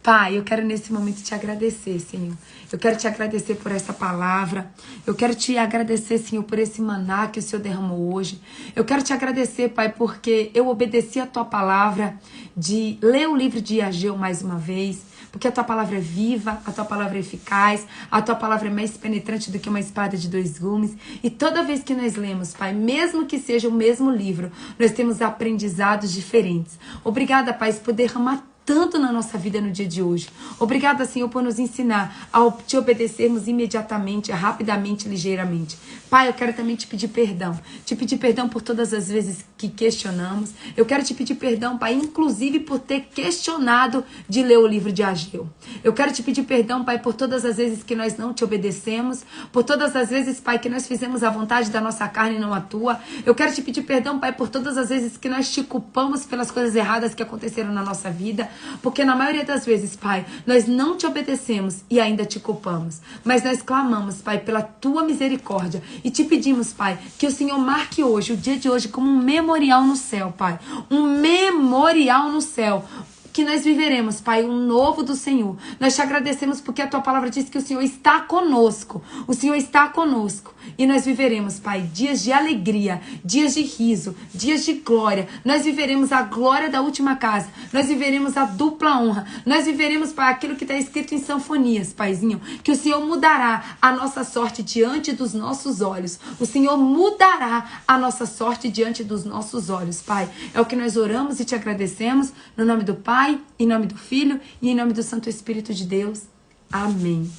Pai, eu quero nesse momento te agradecer, Senhor. Eu quero te agradecer por essa palavra. Eu quero te agradecer, Senhor, por esse maná que o Senhor derramou hoje. Eu quero te agradecer, Pai, porque eu obedeci a tua palavra de ler o livro de Ageu mais uma vez. Porque a tua palavra é viva, a tua palavra é eficaz, a tua palavra é mais penetrante do que uma espada de 2 gumes. E toda vez que nós lemos, Pai, mesmo que seja o mesmo livro, nós temos aprendizados diferentes. Obrigada, Pai, por derramar tanto na nossa vida no dia de hoje. Obrigada, Senhor, por nos ensinar a te obedecermos imediatamente, rapidamente, ligeiramente. Pai, eu quero também te pedir perdão. Te pedir perdão por todas as vezes que questionamos. Eu quero te pedir perdão, Pai, inclusive por ter questionado de ler o livro de Ageu. Eu quero te pedir perdão, Pai, por todas as vezes que nós não te obedecemos, por todas as vezes, Pai, que nós fizemos a vontade da nossa carne e não a tua. Eu quero te pedir perdão, Pai, por todas as vezes que nós te culpamos pelas coisas erradas que aconteceram na nossa vida. Porque na maioria das vezes, Pai, nós não te obedecemos e ainda te culpamos. Mas nós clamamos, Pai, pela tua misericórdia e te pedimos, Pai, que o Senhor marque hoje, o dia de hoje, como um memorial no céu, Pai. Um memorial no céu. Que nós viveremos, Pai, um novo do Senhor. Nós te agradecemos porque a tua palavra diz que o Senhor está conosco. O Senhor está conosco. E nós viveremos, Pai, dias de alegria, dias de riso, dias de glória. Nós viveremos a glória da última casa. Nós viveremos a dupla honra. Nós viveremos, Pai, aquilo que está escrito em Sanfonias, Paizinho. Que o Senhor mudará a nossa sorte diante dos nossos olhos. O Senhor mudará a nossa sorte diante dos nossos olhos, Pai. É o que nós oramos e te agradecemos. No nome do Pai, em nome do Filho e em nome do Santo Espírito de Deus. Amém.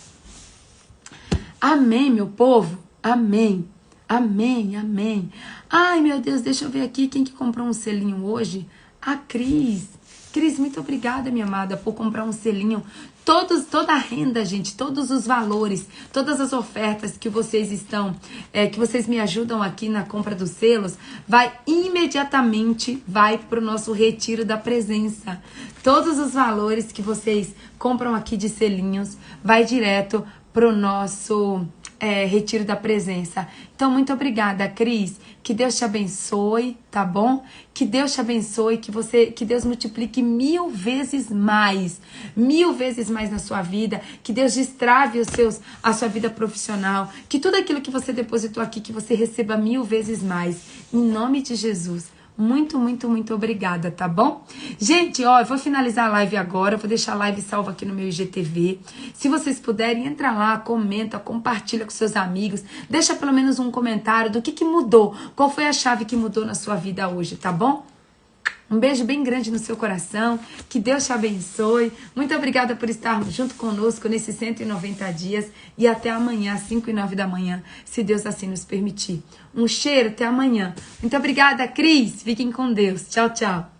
Amém, meu povo. Amém. Amém, amém. Ai, meu Deus, deixa eu ver aqui quem que comprou um selinho hoje. A Cris. Cris, muito obrigada, minha amada, por comprar um selinho. Toda a renda, gente, todos os valores, todas as ofertas que vocês estão, que vocês me ajudam aqui na compra dos selos, vai imediatamente para o nosso retiro da presença. Todos os valores que vocês compram aqui de selinhos, vai direto para o nosso retiro da presença. Então, muito obrigada, Cris. Que Deus te abençoe, tá bom? Que Deus te abençoe, que Deus multiplique 1000 vezes mais na sua vida, que Deus destrave a sua vida profissional, que tudo aquilo que você depositou aqui, que você receba 1000 vezes mais, em nome de Jesus. Muito, muito, muito obrigada, tá bom? Gente, ó, eu vou finalizar a live agora, eu vou deixar a live salva aqui no meu IGTV. Se vocês puderem, entra lá, comenta, compartilha com seus amigos, deixa pelo menos um comentário do que mudou, qual foi a chave que mudou na sua vida hoje, tá bom? Um beijo bem grande no seu coração, que Deus te abençoe. Muito obrigada por estar junto conosco nesses 190 dias e até amanhã, às 5 e 9 da manhã, se Deus assim nos permitir. Um cheiro, até amanhã. Muito obrigada, Cris. Fiquem com Deus. Tchau, tchau.